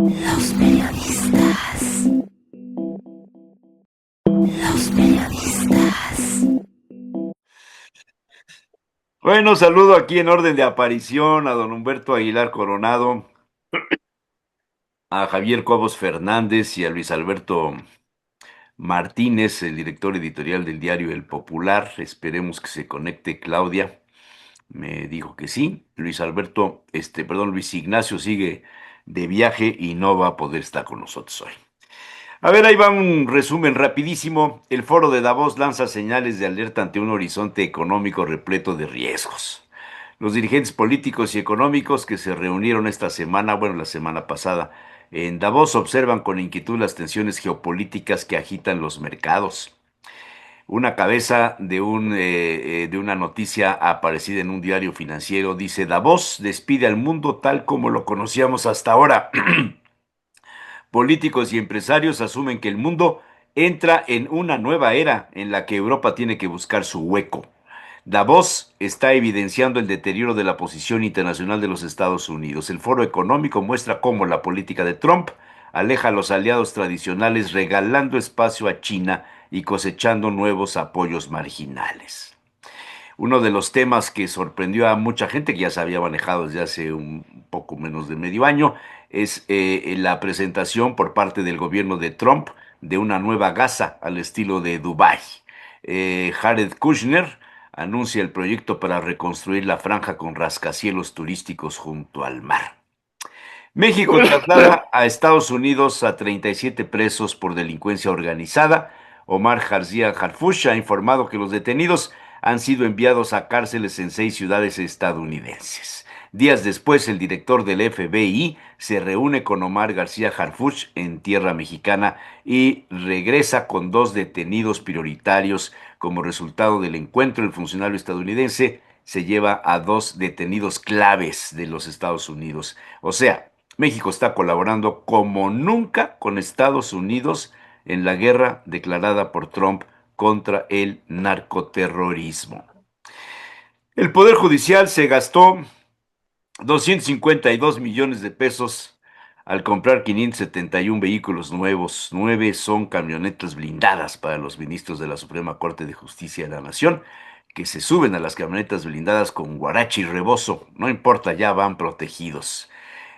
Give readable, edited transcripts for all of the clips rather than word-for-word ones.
Los periodistas. Los periodistas. Bueno, saludo aquí en orden de aparición a don Humberto Aguilar Coronado, a Javier Cobos Fernández y a Luis Alberto Martínez, el director editorial del diario El Popular. Esperemos que se conecte Claudia. Me dijo que sí. Luis Ignacio sigue de viaje y no va a poder estar con nosotros hoy. A ver, ahí va un resumen rapidísimo. El foro de Davos lanza señales de alerta ante un horizonte económico repleto de riesgos. Los dirigentes políticos y económicos que se reunieron esta semana, bueno, la semana pasada, en Davos observan con inquietud las tensiones geopolíticas que agitan los mercados. Una cabeza de una noticia aparecida en un diario financiero dice: Davos despide al mundo tal como lo conocíamos hasta ahora. Políticos y empresarios asumen que el mundo entra en una nueva era en la que Europa tiene que buscar su hueco. Davos está evidenciando el deterioro de la posición internacional de los Estados Unidos. El Foro Económico muestra cómo la política de Trump aleja a los aliados tradicionales, regalando espacio a China y cosechando nuevos apoyos marginales. Uno de los temas que sorprendió a mucha gente, que ya se había manejado desde hace un poco menos de medio año, es la presentación por parte del gobierno de Trump de una nueva Gaza al estilo de Dubái. Jared Kushner anuncia el proyecto para reconstruir la franja con rascacielos turísticos junto al mar. México traslada a Estados Unidos a 37 presos por delincuencia organizada. Omar García Harfuch ha informado que los detenidos han sido enviados a cárceles en 6 ciudades estadounidenses. Días después, el director del FBI se reúne con Omar García Harfuch en tierra mexicana y regresa con 2 detenidos prioritarios. Como resultado del encuentro, el funcionario estadounidense se lleva a 2 detenidos claves de los Estados Unidos. O sea, México está colaborando como nunca con Estados Unidos en la guerra declarada por Trump contra el narcoterrorismo. El Poder Judicial se gastó 252 millones de pesos al comprar 571 vehículos nuevos. 9 son camionetas blindadas para los ministros de la Suprema Corte de Justicia de la Nación, que se suben a las camionetas blindadas con guarache y rebozo. No importa, ya van protegidos.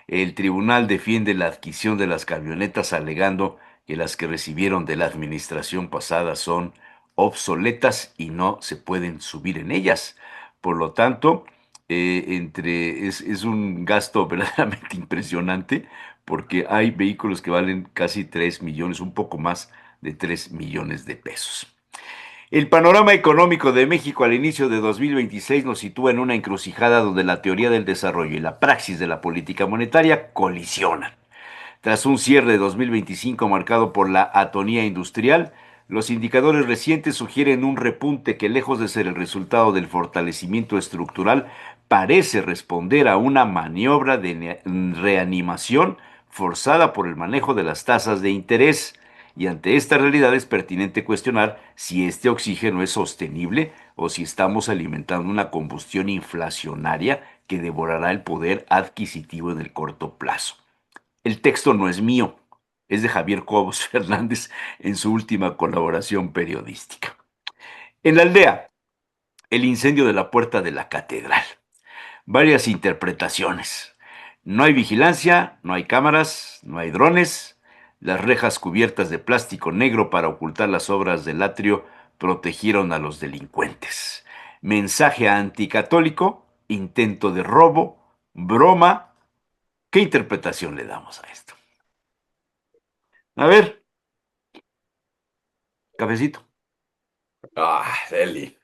El tribunal defiende la adquisición de las camionetas alegando que las que recibieron de la administración pasada son obsoletas y no se pueden subir en ellas. Por lo tanto, es un gasto verdaderamente impresionante porque hay vehículos que valen casi 3 millones, un poco más de 3 millones de pesos. El panorama económico de México al inicio de 2026 nos sitúa en una encrucijada donde la teoría del desarrollo y la praxis de la política monetaria colisionan. Tras un cierre de 2025 marcado por la atonía industrial, los indicadores recientes sugieren un repunte que, lejos de ser el resultado del fortalecimiento estructural, parece responder a una maniobra de reanimación forzada por el manejo de las tasas de interés. Y ante esta realidad es pertinente cuestionar si este oxígeno es sostenible o si estamos alimentando una combustión inflacionaria que devorará el poder adquisitivo en el corto plazo. El texto no es mío, es de Javier Cobos Fernández en su última colaboración periodística. En la aldea, el incendio de la puerta de la catedral. Varias interpretaciones. No hay vigilancia, no hay cámaras, no hay drones. Las rejas cubiertas de plástico negro para ocultar las obras del atrio protegieron a los delincuentes. Mensaje anticatólico, intento de robo, broma. ¿Qué interpretación le damos a esto? A ver, cafecito. Eli.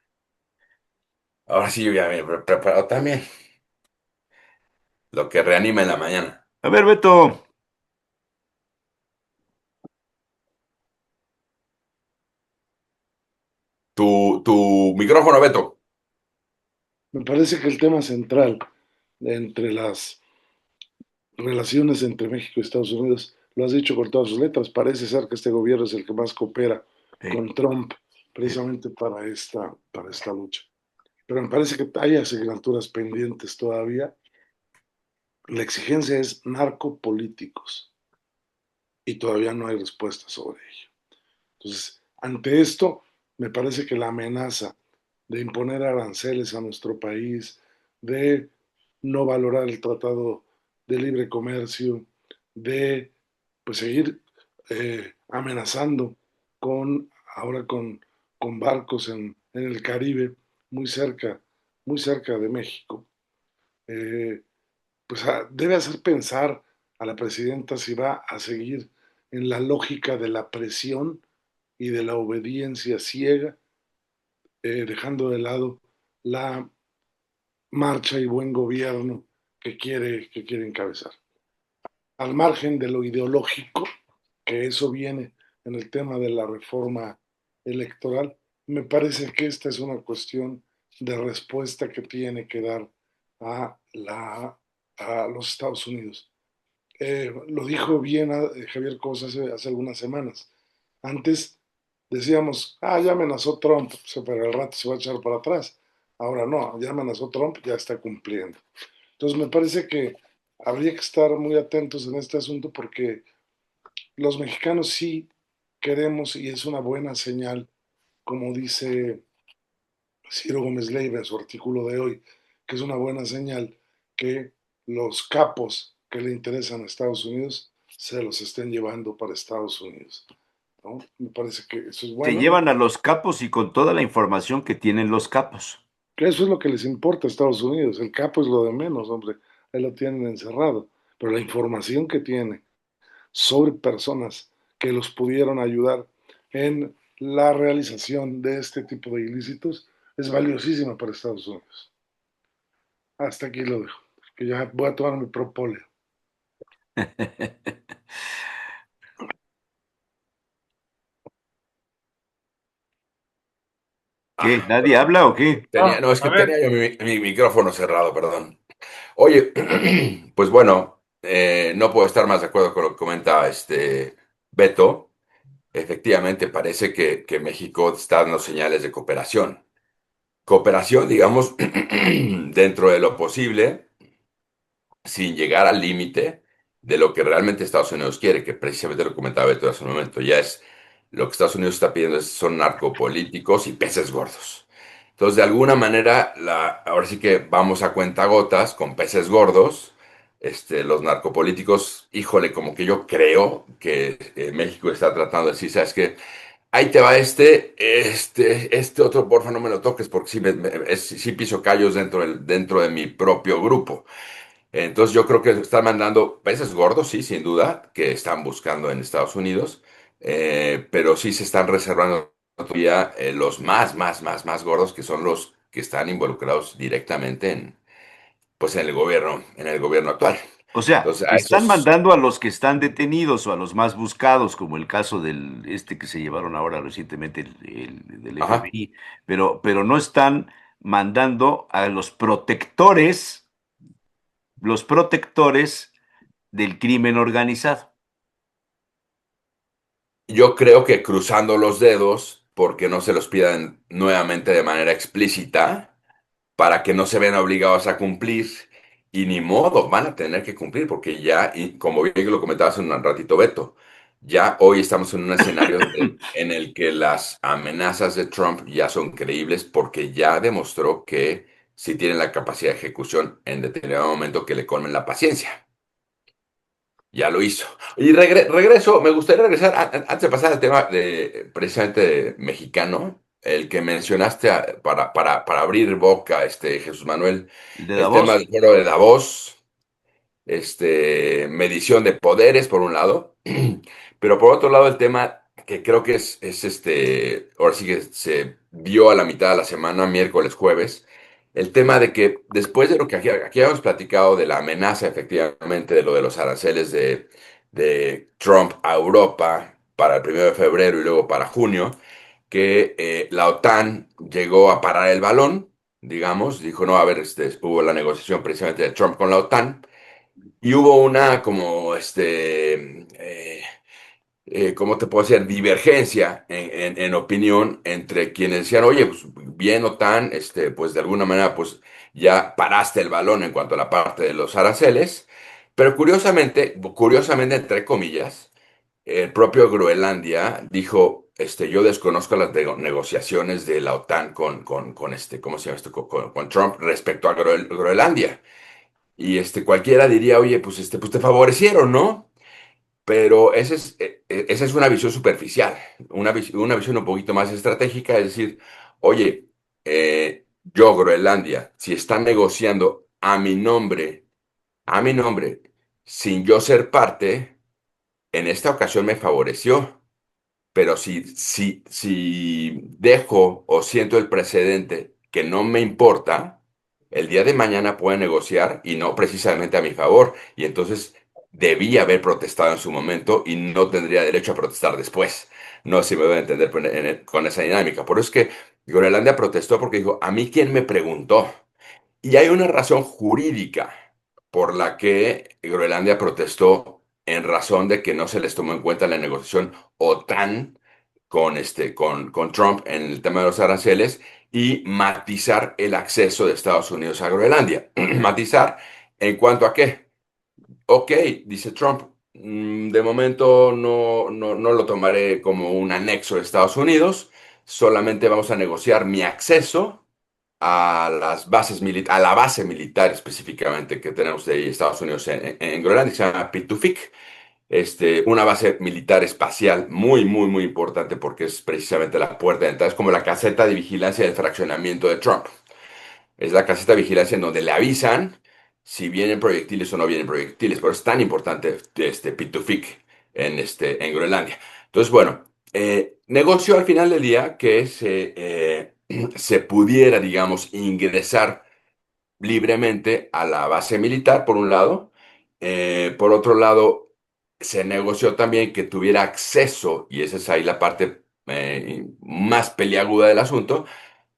Ahora sí yo ya me he preparado también. Lo que reanima en la mañana. A ver, Beto. Tu micrófono, Beto. Me parece que el tema central entre las relaciones entre México y Estados Unidos, lo has dicho con todas sus letras, parece ser que este gobierno es el que más coopera Eh, con Trump eh, precisamente para esta lucha. Pero me parece que hay asignaturas pendientes todavía. La exigencia es narcopolíticos. y todavía no hay respuesta sobre ello. Entonces, ante esto, me parece que la amenaza de imponer aranceles a nuestro país, de no valorar el Tratado de Libre Comercio, de pues seguir amenazando ahora con barcos en el Caribe, muy cerca de México, eh, pues debe hacer pensar a la presidenta si va a seguir en la lógica de la presión y de la obediencia ciega, dejando de lado la marcha y buen gobierno que quiere encabezar. Al margen de lo ideológico, que eso viene en el tema de la reforma electoral, me parece que esta es una cuestión de respuesta que tiene que dar a, a los Estados Unidos. Lo dijo bien Javier Cosa hace algunas semanas. Antes decíamos, ya amenazó Trump, pero al rato se va a echar para atrás. Ahora no, ya amenazó Trump, ya está cumpliendo. Entonces me parece que habría que estar muy atentos en este asunto porque los mexicanos sí queremos, y es una buena señal, como dice Ciro Gómez Leiva en su artículo de hoy, que es una buena señal que los capos que le interesan a Estados Unidos se los estén llevando para Estados Unidos, ¿no? Me parece que eso es Se bueno, llevan a los capos y con toda la información que tienen los capos. que eso es lo que les importa a Estados Unidos. El capo es lo de menos, hombre, ahí lo tienen encerrado, pero la información que tiene sobre personas que los pudieron ayudar en la realización de este tipo de ilícitos es valiosísima para Estados Unidos. Hasta aquí lo dejo, que ya voy a tomar mi propóleo. ¿Qué? ¿Nadie Perdón. habla o qué? No, es A que ver, tenía yo mi micrófono cerrado, perdón. Oye, pues bueno, no puedo estar más de acuerdo con lo que comenta Beto. Efectivamente, parece que México está dando señales de cooperación. Cooperación, digamos, dentro de lo posible, sin llegar al límite de lo que realmente Estados Unidos quiere, que precisamente lo comentaba Beto hace un momento, ya es lo que Estados Unidos está pidiendo son narcopolíticos y peces gordos. Entonces, de alguna manera, ahora sí que vamos a cuentagotas con peces gordos. Los narcopolíticos, híjole, como que yo creo que México está tratando de decir, ¿sabes qué? Ahí te va este otro, porfa, no me lo toques porque sí piso callos dentro de mi propio grupo. Entonces yo creo que están mandando peces gordos, sí, sin duda, que están buscando en Estados Unidos, pero sí se están reservando todavía los más gordos, que son los que están involucrados directamente pues en el gobierno actual. O sea, Entonces a están esos, mandando a los que están detenidos o a los más buscados, como el caso del que se llevaron ahora recientemente del ajá, FBI, pero no están mandando a los protectores del crimen organizado. yo creo que cruzando los dedos, porque no se los pidan nuevamente de manera explícita para que no se vean obligados a cumplir. Y ni modo, van a tener que cumplir, porque ya, y como bien lo comentabas hace un ratito, Beto, ya hoy estamos en un escenario en el que las amenazas de Trump ya son creíbles porque ya demostró que sí tienen la capacidad de ejecución en determinado momento que le colmen la paciencia. Ya lo hizo. Y regreso, me gustaría regresar, antes de pasar al tema de precisamente mexicano, el que mencionaste para abrir boca, Jesús Manuel, El de el tema Davos, del foro de Davos, medición de poderes, por un lado, pero por otro lado el tema que creo que ahora sí que se vio a la mitad de la semana, miércoles, jueves, el tema de que después de lo que aquí habíamos platicado de la amenaza efectivamente de lo de los aranceles de Trump a Europa para el 1 de febrero y luego para junio, que la OTAN llegó a parar el balón, digamos, dijo, no, a ver, hubo la negociación precisamente de Trump con la OTAN, y hubo una como, ¿cómo te puedo decir? Divergencia en opinión entre quienes decían, oye, pues bien OTAN, pues de alguna manera, pues ya paraste el balón en cuanto a la parte de los aranceles, pero curiosamente, entre comillas, el propio Groenlandia dijo, yo desconozco las negociaciones de la OTAN con ¿cómo se llama esto? Con Trump respecto a Groenlandia. Y cualquiera diría, oye, pues te favorecieron, ¿no? Pero esa es una visión superficial, una visión un poquito más estratégica, es decir, oye, yo, Groenlandia, si están negociando a mi nombre, sin yo ser parte, en esta ocasión me favoreció. Pero si dejo o siento el precedente que no me importa, el día de mañana puede negociar y no precisamente a mi favor. Y entonces debí haber protestado en su momento y no tendría derecho a protestar después. No sé si me voy a entender con esa dinámica. Por eso es que Groenlandia protestó porque dijo, ¿a mí quién me preguntó? Y hay una razón jurídica por la que Groenlandia protestó en razón de que no se les tomó en cuenta la negociación OTAN con Trump en el tema de los aranceles y matizar el acceso de Estados Unidos a Groenlandia. Matizar en cuanto a qué. Ok, dice Trump, de momento no lo tomaré como un anexo de Estados Unidos, solamente vamos a negociar mi acceso a las bases a la base militar específicamente que tenemos de Estados Unidos en Groenlandia, que se llama Pitufik, una base militar espacial muy importante porque es precisamente la puerta de entrada, es como la caseta de vigilancia del fraccionamiento de Trump. Es la caseta de vigilancia en donde le avisan si vienen proyectiles o no vienen proyectiles. Por eso es tan importante Pitufik en Groenlandia. Entonces, bueno, negoció al final del día que se pudiera, digamos, ingresar libremente a la base militar, por un lado. Por otro lado, se negoció también que tuviera acceso, y esa es ahí la parte más peliaguda del asunto,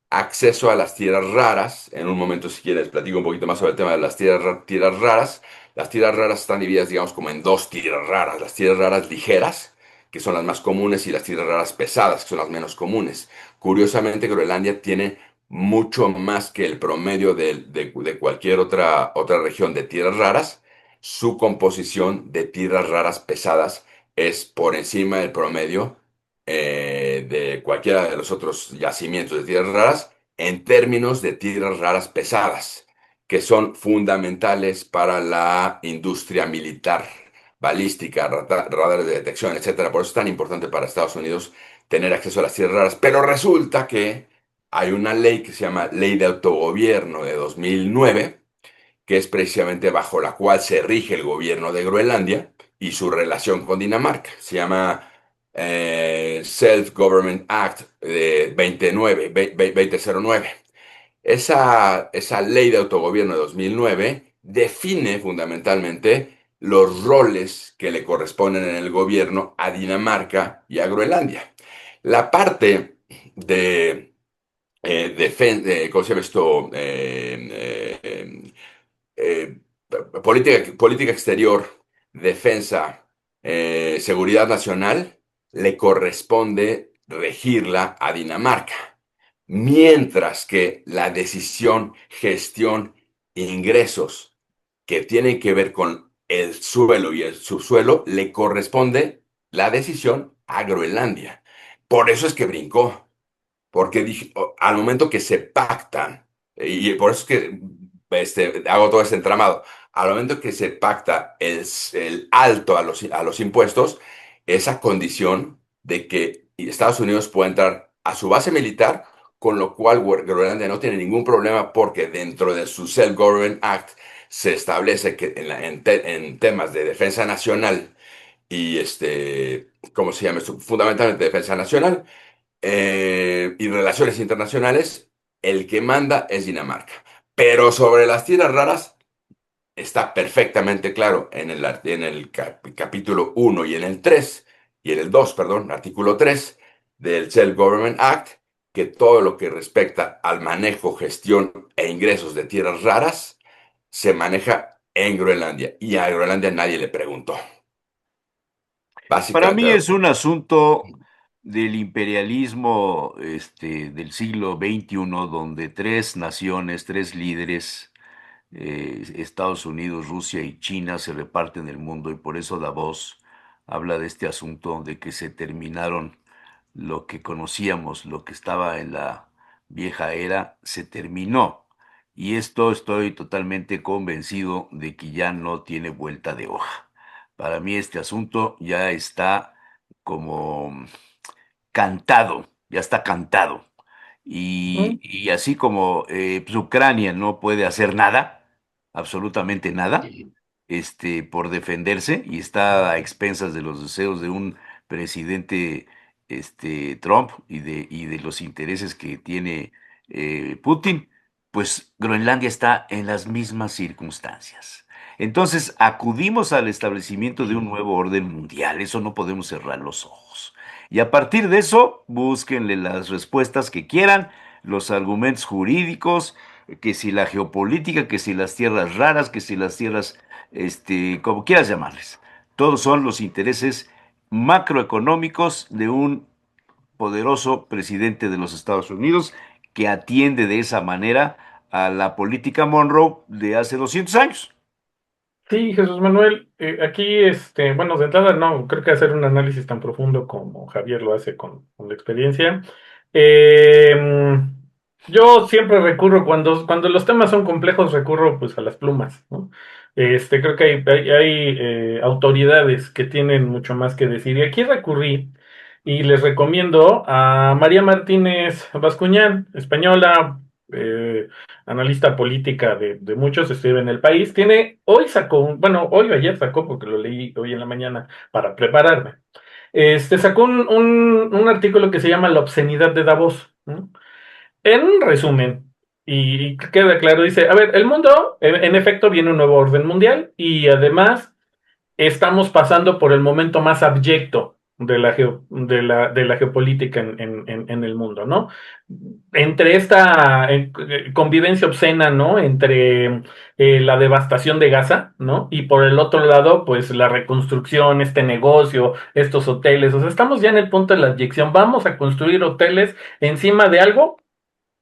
acceso a las tierras raras. En un momento, si quieres, platico un poquito más sobre el tema de las tierras raras. Las tierras raras están divididas, digamos, como en dos tierras raras. Las tierras raras ligeras, que son las más comunes, y las tierras raras pesadas, que son las menos comunes. Curiosamente, Groenlandia tiene mucho más que el promedio de cualquier otra región de tierras raras. Su composición de tierras raras pesadas es por encima del promedio de cualquiera de los otros yacimientos de tierras raras en términos de tierras raras pesadas, que son fundamentales para la industria militar, balística, radares de detección, etcétera. Por eso es tan importante para Estados Unidos tener acceso a las tierras raras. Pero resulta que hay una ley que se llama Ley de Autogobierno de 2009, que es precisamente bajo la cual se rige el gobierno de Groenlandia y su relación con Dinamarca. Se llama Self-Government Act de 2009. Esa ley de autogobierno de 2009 define fundamentalmente los roles que le corresponden en el gobierno a Dinamarca y a Groenlandia. La parte ¿cómo se llama esto? Eh, política exterior, defensa, seguridad nacional, le corresponde regirla a Dinamarca. Mientras que la decisión, gestión, ingresos que tienen que ver con el suelo y el subsuelo, le corresponde la decisión a Groenlandia. Por eso es que brincó. Porque dije, al momento que se pactan, y por eso es que hago todo este entramado, al momento que se pacta el alto a los impuestos, esa condición de que Estados Unidos pueda entrar a su base militar, con lo cual Groenlandia no tiene ningún problema porque dentro de su Self-Government Act se establece que en temas de defensa nacional y ¿cómo se llama esto? Fundamentalmente defensa nacional, y relaciones internacionales, el que manda es Dinamarca. Pero sobre las tierras raras está perfectamente claro en el capítulo 1 y en el 3 y en el 2, perdón, artículo 3 del Self-Government Act, que todo lo que respecta al manejo, gestión e ingresos de tierras raras se maneja en Groenlandia. Y a Groenlandia nadie le preguntó. Para Básicamente. mí es un asunto del imperialismo del siglo XXI, donde tres naciones, tres líderes, Estados Unidos, Rusia y China, se reparten el mundo y por eso Davos habla de este asunto de que se terminaron lo que conocíamos, lo que estaba en la vieja era, se terminó. Y esto estoy totalmente convencido de que ya no tiene vuelta de hoja. Para mí este asunto ya está como cantado, ya está cantado. Mm. Y así como pues, Ucrania no puede hacer nada, absolutamente nada, por defenderse y está a expensas de los deseos de un presidente Trump y de los intereses que tiene Putin, pues Groenlandia está en las mismas circunstancias. Entonces acudimos al establecimiento de un nuevo orden mundial, eso no podemos cerrar los ojos. Y a partir de eso, búsquenle las respuestas que quieran, los argumentos jurídicos, que si la geopolítica, que si las tierras raras, que si las tierras, como quieras llamarles. Todos son los intereses macroeconómicos de un poderoso presidente de los Estados Unidos que atiende de esa manera a la política Monroe de hace 200 años. Sí, Jesús Manuel, aquí, bueno, de entrada no, creo que hacer un análisis tan profundo como Javier lo hace con la experiencia. Eh, yo siempre recurro, cuando los temas son complejos, recurro pues a las plumas, ¿no? Creo que hay autoridades que tienen mucho más que decir. Y aquí recurrí y les recomiendo a María Martínez Bascuñán, española, eh, analista política de muchos, escribe en El País. Hoy sacó, bueno, hoy o ayer sacó, porque lo leí hoy en la mañana para prepararme. Sacó un artículo que se llama La obscenidad de Davos, ¿no? En un resumen, y queda claro, dice, a ver, el mundo, en efecto, viene un nuevo orden mundial y además estamos pasando por el momento más abyecto de la geopolítica en el mundo, ¿no? Entre esta convivencia obscena, ¿no? Entre la devastación de Gaza, ¿no? Y por el otro lado, pues la reconstrucción, este negocio, estos hoteles, o sea, estamos ya en el punto de la abyección, vamos a construir hoteles encima de algo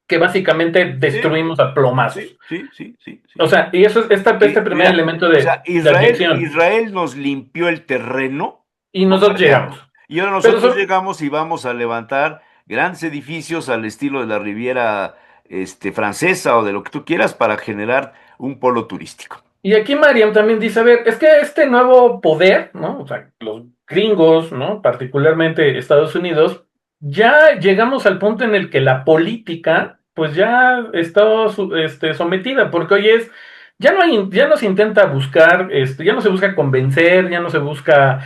que básicamente Sí, destruimos a plomazos. sí, sí, sí, sí, O sí. sea, y eso es este Y primer mira, elemento o sea, de abyección. Israel nos limpió el terreno Y nosotros llegamos. bombardeando. Y ahora Pero nosotros llegamos y vamos a levantar grandes edificios al estilo de la Riviera francesa o de lo que tú quieras para generar un polo turístico. y aquí Mariam también dice, a ver, es que este nuevo poder, ¿no? O sea, los gringos, ¿no? Particularmente Estados Unidos, ya llegamos al punto en el que la política, pues ya está sometida, porque hoy ya no se intenta buscar, ya no se busca convencer, ya no se busca,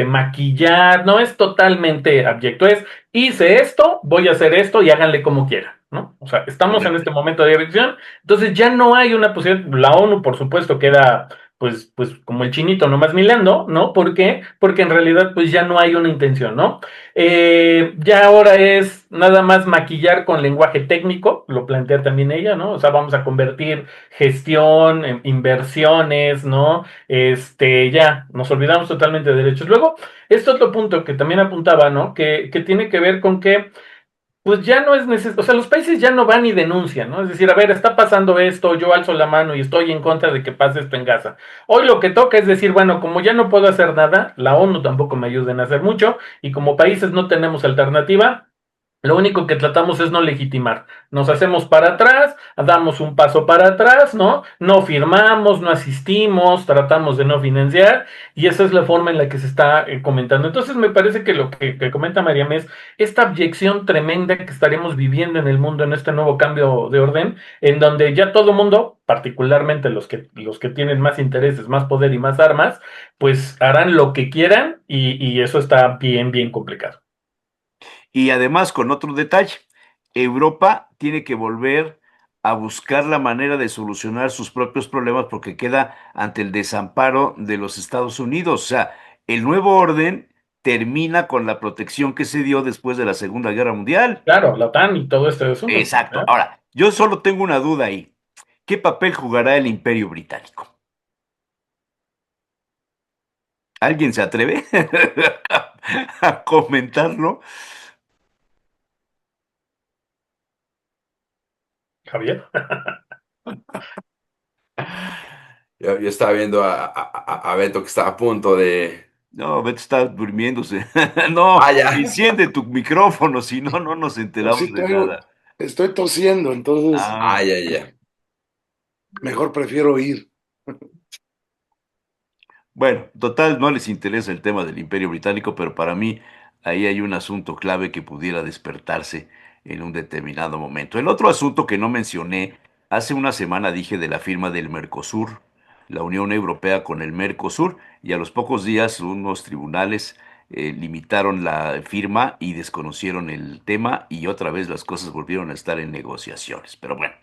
maquillar, no es totalmente abyecto, hice esto, voy a hacer esto y háganle como quieran, ¿no? O sea, estamos en Correcto. este momento de elección. Entonces ya no hay una posibilidad, la ONU por supuesto queda pues como el chinito nomás milando, ¿no? ¿Por qué? Porque en realidad pues ya no hay una intención, ¿no? Ya ahora es nada más maquillar con lenguaje técnico, lo plantea también ella, ¿no? O sea, vamos a convertir gestión, inversiones, ¿no? Ya, nos olvidamos totalmente de derechos. Luego, este otro punto que también apuntaba, ¿no? Que tiene que ver con que pues ya no es necesario, o sea, los países ya no van y denuncian, ¿no? Es decir, a ver, está pasando esto, yo alzo la mano y estoy en contra de que pase esto en Gaza. Hoy lo que toca es decir, bueno, como ya no puedo hacer nada, la ONU tampoco me ayuda en hacer mucho, y como países no tenemos alternativa, lo único que tratamos es no legitimar. Nos hacemos para atrás, damos un paso para atrás, ¿no? No firmamos, no asistimos, tratamos de no financiar, y esa es la forma en la que se está comentando. Entonces me parece que lo que comenta Mariam es esta abyección tremenda que estaremos viviendo en el mundo en este nuevo cambio de orden, en donde ya todo mundo, particularmente los que tienen más intereses, más poder y más armas, pues harán lo que quieran, y eso está bien, bien complicado. Y además, con otro detalle, Europa tiene que volver a buscar la manera de solucionar sus propios problemas porque queda ante el desamparo de los Estados Unidos. O sea, el nuevo orden termina con la protección que se dio después de la Segunda Guerra Mundial. Claro, la OTAN y todo este asunto. Exacto. Ahora, yo solo tengo una duda ahí. ¿Qué papel jugará el Imperio Británico? ¿Alguien se atreve a comentarlo? Javier. Yo estaba viendo a Beto que está a punto de No, Beto está durmiéndose. No, Ah, ya. enciende tu micrófono, si no, no nos Pues enteramos sí, de nada. estoy tosiendo, entonces Ah, Ah, ya, ya. mejor prefiero ir. bueno, total, no les interesa el tema del Imperio Británico, pero para mí ahí hay un asunto clave que pudiera despertarse en un determinado momento. El otro asunto que no mencioné, hace una semana dije de la firma del Mercosur, la Unión Europea con el Mercosur, y a los pocos días unos tribunales limitaron la firma y desconocieron el tema y otra vez las cosas volvieron a estar en negociaciones. Pero bueno,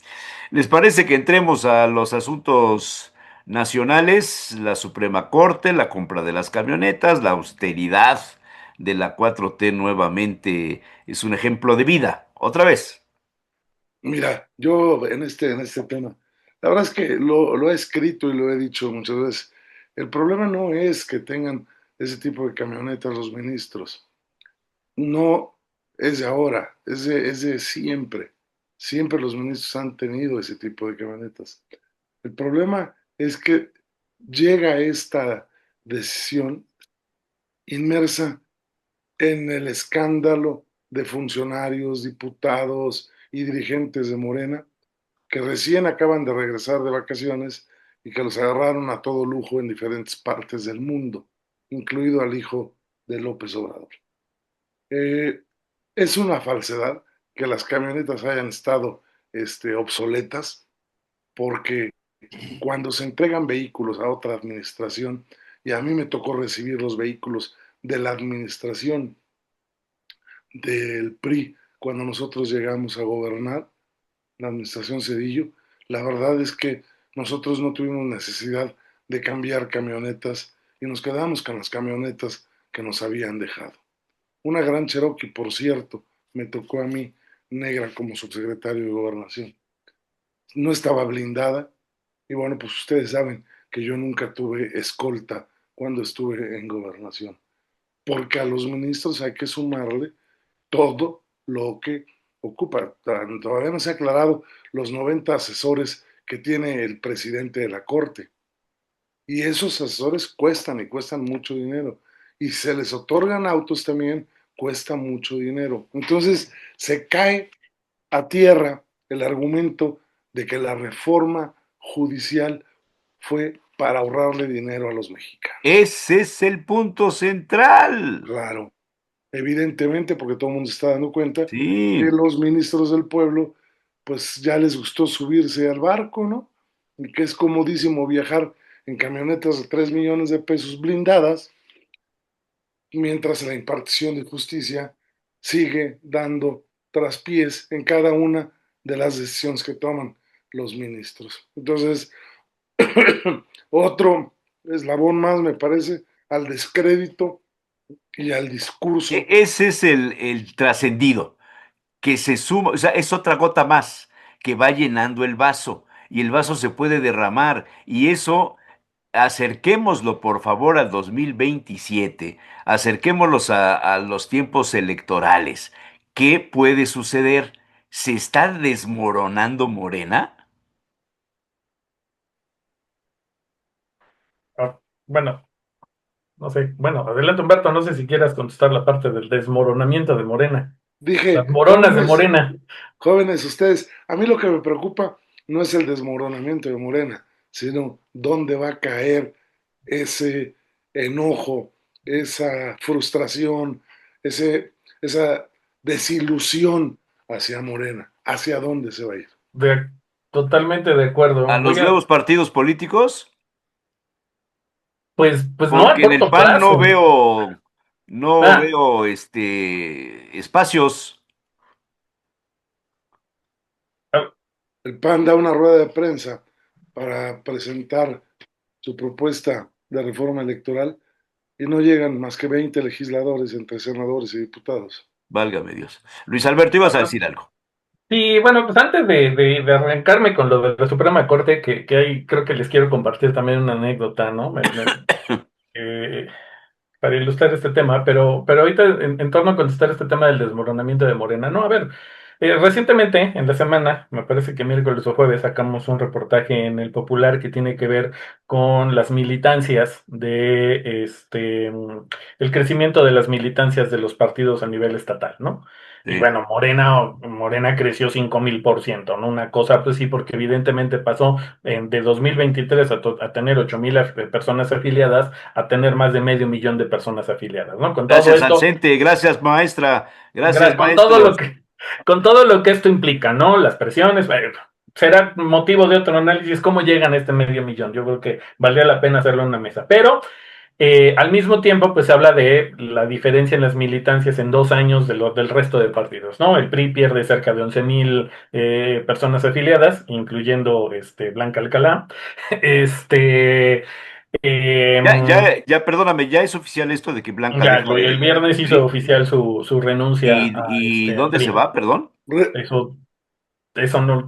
¿les parece que entremos a los asuntos nacionales? La Suprema Corte, la compra de las camionetas, la austeridad de la 4T nuevamente es un ejemplo de vida. Otra vez. Mira, yo en este tema, la verdad es que lo he escrito y lo he dicho muchas veces. El problema no es que tengan ese tipo de camionetas los ministros. No es de ahora, es de siempre. Siempre los ministros han tenido ese tipo de camionetas. El problema es que llega esta decisión inmersa en el escándalo de funcionarios, diputados y dirigentes de Morena que recién acaban de regresar de vacaciones y que los agarraron a todo lujo en diferentes partes del mundo, incluido al hijo de López Obrador. Eh, es una falsedad que las camionetas hayan estado obsoletas, porque cuando se entregan vehículos a otra administración, y a mí me tocó recibir los vehículos de la administración del PRI cuando nosotros llegamos a gobernar, la administración Cedillo, la verdad es que nosotros no tuvimos necesidad de cambiar camionetas y nos quedamos con las camionetas que nos habían dejado. Una gran Cherokee, por cierto, me tocó a mí negra como subsecretario de Gobernación. No estaba blindada y bueno, pues ustedes saben que yo nunca tuve escolta cuando estuve en Gobernación, porque a los ministros hay que sumarle todo lo que ocupa. Todavía no se ha aclarado los 90 asesores que tiene el presidente de la Corte. Y esos asesores cuestan y cuestan mucho dinero. Y se les otorgan autos también, cuesta mucho dinero. Entonces se cae a tierra el argumento de que la reforma judicial fue para ahorrarle dinero a los mexicanos. Ese es el punto central. Claro, evidentemente, porque todo el mundo se está dando cuenta que Sí. los ministros del pueblo, pues ya les gustó subirse al barco, ¿no? Y que es comodísimo viajar en camionetas de 3 millones de pesos blindadas, mientras la impartición de justicia sigue dando traspiés en cada una de las decisiones que toman los ministros. Entonces, otro eslabón más, me parece, al descrédito y al discurso. Ese es el trascendido, que se suma, o sea, es otra gota más que va llenando el vaso y el vaso se puede derramar y eso acerquémoslo por favor al 2027, acerquémoslos a los tiempos electorales. ¿Qué puede suceder? ¿Se está desmoronando Morena? Ah, bueno, no sé. Bueno, adelante, Humberto. No sé si quieras contestar la parte del desmoronamiento de Morena. Las Dije, moronas de jóvenes, Morena. jóvenes ustedes, a mí lo que me preocupa no es el desmoronamiento de Morena, sino dónde va a caer ese enojo, esa frustración, esa desilusión hacia Morena, hacia dónde se va a ir. De, totalmente de acuerdo. ¿A los Oigan, nuevos partidos políticos? pues no a Porque en el corto PAN no plazo. veo, no Ah, veo espacios. ah, El PAN da una rueda de prensa para presentar su propuesta de reforma electoral y no llegan más que 20 legisladores entre senadores y diputados. Válgame Dios. Luis Alberto, ibas a decir algo. sí, bueno, pues antes de arrancarme con lo de la Suprema Corte, que ahí creo que les quiero compartir también una anécdota, ¿no? Eh, para ilustrar este tema, pero ahorita en torno a contestar este tema del desmoronamiento de Morena, no, a ver. Recientemente, en la semana, me parece que miércoles o jueves, sacamos un reportaje en El Popular que tiene que ver con las militancias el crecimiento de las militancias de los partidos a nivel estatal, ¿no? Y Sí. bueno, Morena creció 5000%, ¿no? Una cosa, pues sí, porque evidentemente pasó de 2023 a tener 8000 personas afiliadas a tener más de medio millón de personas afiliadas, ¿no? Con todo Gracias, esto, Alcente. Gracias, maestra. Gracias, con todo maestros. con todo lo que esto implica, ¿no? Las presiones, será motivo de otro análisis cómo llegan a este medio millón. Yo creo que valdría la pena hacerlo en una mesa. Pero al mismo tiempo, pues se habla de la diferencia en las militancias en 2 años del resto de partidos, ¿no? El PRI pierde cerca de 11,000 personas afiliadas, incluyendo Blanca Alcalá. Este, Perdóname, ya es oficial esto de que Blanca ya, deja el viernes el hizo PRI. oficial su renuncia ¿Y al dónde se PRI. va, perdón? Re- Eso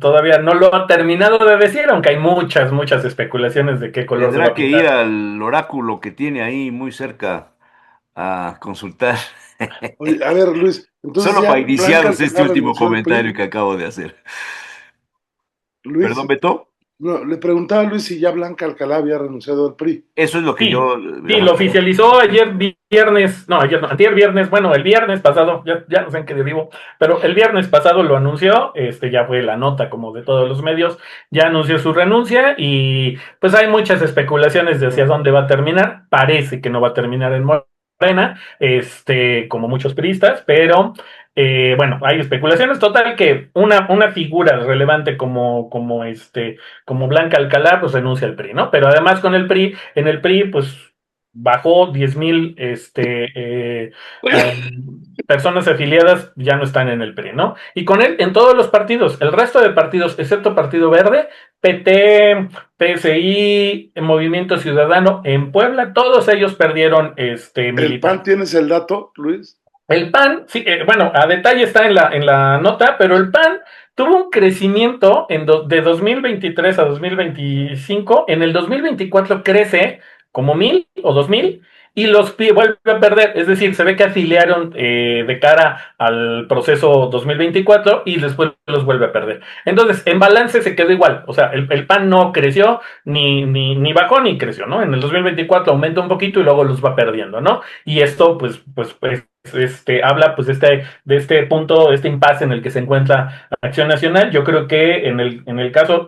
todavía no lo ha terminado de decir, aunque hay muchas especulaciones de qué color se va Tendrá a que ir pintar. al oráculo que tiene ahí muy cerca a consultar. Oye, a ver, Luis, entonces Solo ya para Blanca iniciados este Alcalá último renunció al comentario PRI. que acabo de hacer. ¿Perdón, Luis, Beto? no, le preguntaba a Luis si ya Blanca Alcalá había renunciado al PRI. Eso es lo que Sí, yo... sí, lo Ajá. oficializó ayer viernes, no, ayer no, antier viernes, bueno, el viernes pasado, ya no sé en qué día vivo, pero el viernes pasado lo anunció, ya fue la nota como de todos los medios, ya anunció su renuncia y pues hay muchas especulaciones de hacia dónde va a terminar, parece que no va a terminar en Morena, como muchos priistas, pero bueno, hay especulaciones, total que una figura relevante como Blanca Alcalá, pues renuncia al PRI, ¿no? Pero además con el PRI, en el PRI, pues bajó 10,000 personas afiliadas, ya no están en el PRI, ¿no? Y con él en todos los partidos, el resto de partidos, excepto Partido Verde, PT, PSI, Movimiento Ciudadano, en Puebla, todos ellos perdieron ¿El PAN militantes. tienes el dato, Luis? El PAN, sí, bueno, a detalle está en la nota, pero el PAN tuvo un crecimiento de 2023 a 2025. En el 2024 crece como 1,000 o 2,000 y vuelve a perder. Es decir, se ve que afiliaron de cara al proceso 2024 y después los vuelve a perder. Entonces, en balance se quedó igual. O sea, el PAN no creció, ni bajó ni creció, ¿no? En el 2024 aumenta un poquito y luego los va perdiendo, ¿no? Y esto, pues habla pues de este punto, de este impasse en el que se encuentra Acción Nacional. Yo creo que en el caso,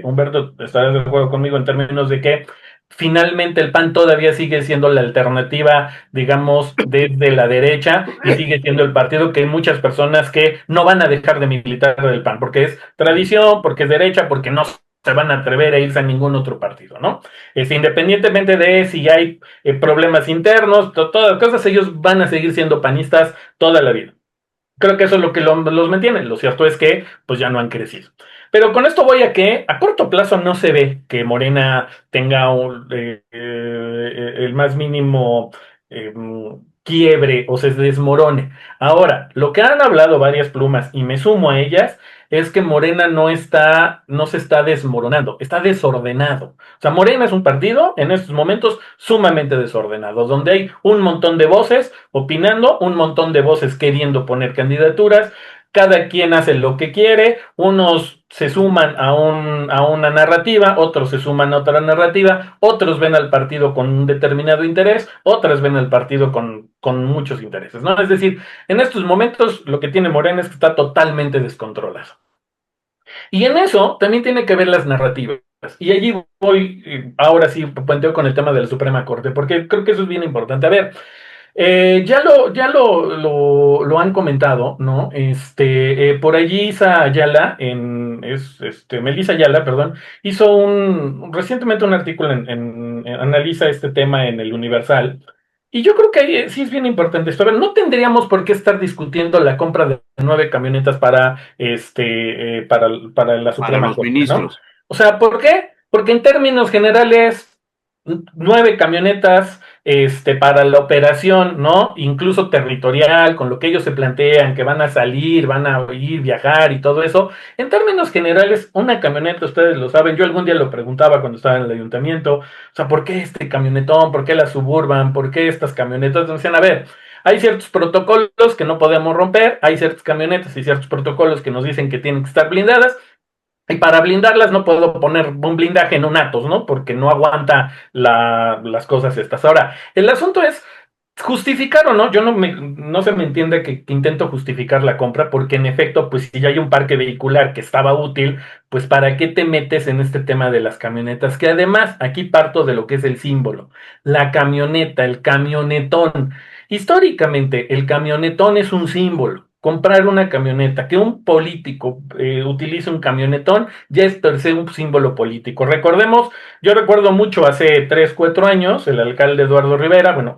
Humberto, estarás de acuerdo conmigo en términos de que finalmente el PAN todavía sigue siendo la alternativa, digamos, desde la derecha y sigue siendo el partido que hay muchas personas que no van a dejar de militar del PAN, porque es tradición, porque es derecha, porque no se van a atrever a irse a ningún otro partido, ¿no? Independientemente de si hay problemas internos, todas las cosas, ellos van a seguir siendo panistas toda la vida. Creo que eso es lo que los mantiene. Lo cierto es que pues ya no han crecido. Pero con esto voy a que a corto plazo no se ve que Morena tenga el más mínimo eh, quiebre o se desmorone. Ahora, lo que han hablado varias plumas y me sumo a ellas es que Morena no se está desmoronando, está desordenado. O sea, Morena es un partido en estos momentos sumamente desordenado, donde hay un montón de voces opinando, un montón de voces queriendo poner candidaturas, cada quien hace lo que quiere, unos se suman a una narrativa, otros se suman a otra narrativa, otros ven al partido con un determinado interés, otras ven al partido con muchos intereses, ¿no? Es decir, en estos momentos lo que tiene Morena es que está totalmente descontrolado. Y en eso también tiene que ver las narrativas. Y allí voy, ahora sí, puenteo con el tema de la Suprema Corte, porque creo que eso es bien importante. A ver, ya lo han comentado, ¿no? Por allí Melissa Ayala, perdón, hizo recientemente un artículo analiza este tema en el Universal. Y yo creo que ahí sí es bien importante esto. A ver, no tendríamos por qué estar discutiendo la compra de 9 camionetas para la Para Suprema los Corte, ¿no? ministros. O sea, ¿por qué? Porque en términos generales, 9 camionetas para la operación, ¿no? Incluso territorial, con lo que ellos se plantean, que van a salir, van a ir, viajar y todo eso. En términos generales, una camioneta, ustedes lo saben, yo algún día lo preguntaba cuando estaba en el ayuntamiento, o sea, ¿por qué este camionetón? ¿Por qué la Suburban? ¿Por qué estas camionetas? Me decían, a ver, hay ciertos protocolos que no podemos romper, hay ciertas camionetas y ciertos protocolos que nos dicen que tienen que estar blindadas, y para blindarlas no puedo poner un blindaje en un Atos, ¿no? Porque no aguanta las cosas estas. Ahora, el asunto es justificar o no, yo no se me entiende que intento justificar la compra, porque en efecto, pues si ya hay un parque vehicular que estaba útil, pues ¿para qué te metes en este tema de las camionetas? Que además, aquí parto de lo que es el símbolo, la camioneta, el camionetón. Históricamente, el camionetón es un símbolo. Comprar una camioneta, que un político utilice un camionetón, ya es per se un símbolo político. Recordemos, yo recuerdo mucho hace 3, 4 años, el alcalde Eduardo Rivera, bueno,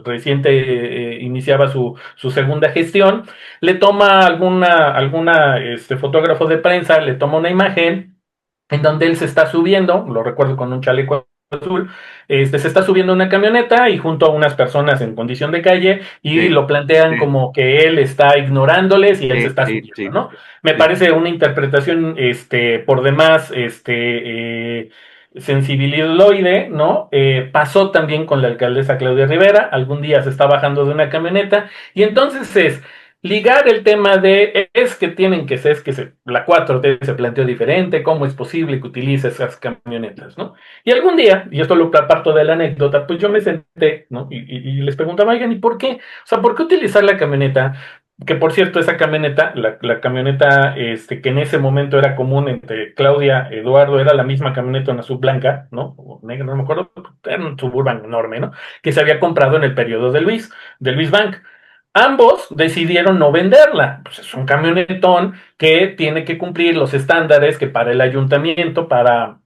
reciente iniciaba su segunda gestión, le toma fotógrafo de prensa, le toma una imagen en donde él se está subiendo, lo recuerdo con un chaleco azul, se está subiendo una camioneta y junto a unas personas en condición de calle y Sí, lo plantean sí, como que él está ignorándoles y él se sí, está sí, subiendo, sí, ¿no? Me sí. parece una interpretación, por demás, sensibililoide, ¿no? Pasó también con la alcaldesa Claudia Rivera, algún día se está bajando de una camioneta y entonces es ligar el tema de es que tienen que ser, la 4T se planteó diferente, cómo es posible que utilice esas camionetas, ¿no? Y algún día, y esto lo parto de la anécdota, pues yo me senté, ¿no? Y les preguntaba, oigan, ¿y por qué? O sea, ¿por qué utilizar la camioneta? Que por cierto, esa camioneta, la camioneta que en ese momento era común entre Claudia, Eduardo, era la misma camioneta, una sub blanca, ¿no? O negra, no me acuerdo, era un Suburban enorme, ¿no? Que se había comprado en el periodo de Luis Bank. Ambos decidieron no venderla. Pues es un camionetón que tiene que cumplir los estándares que para el ayuntamiento, para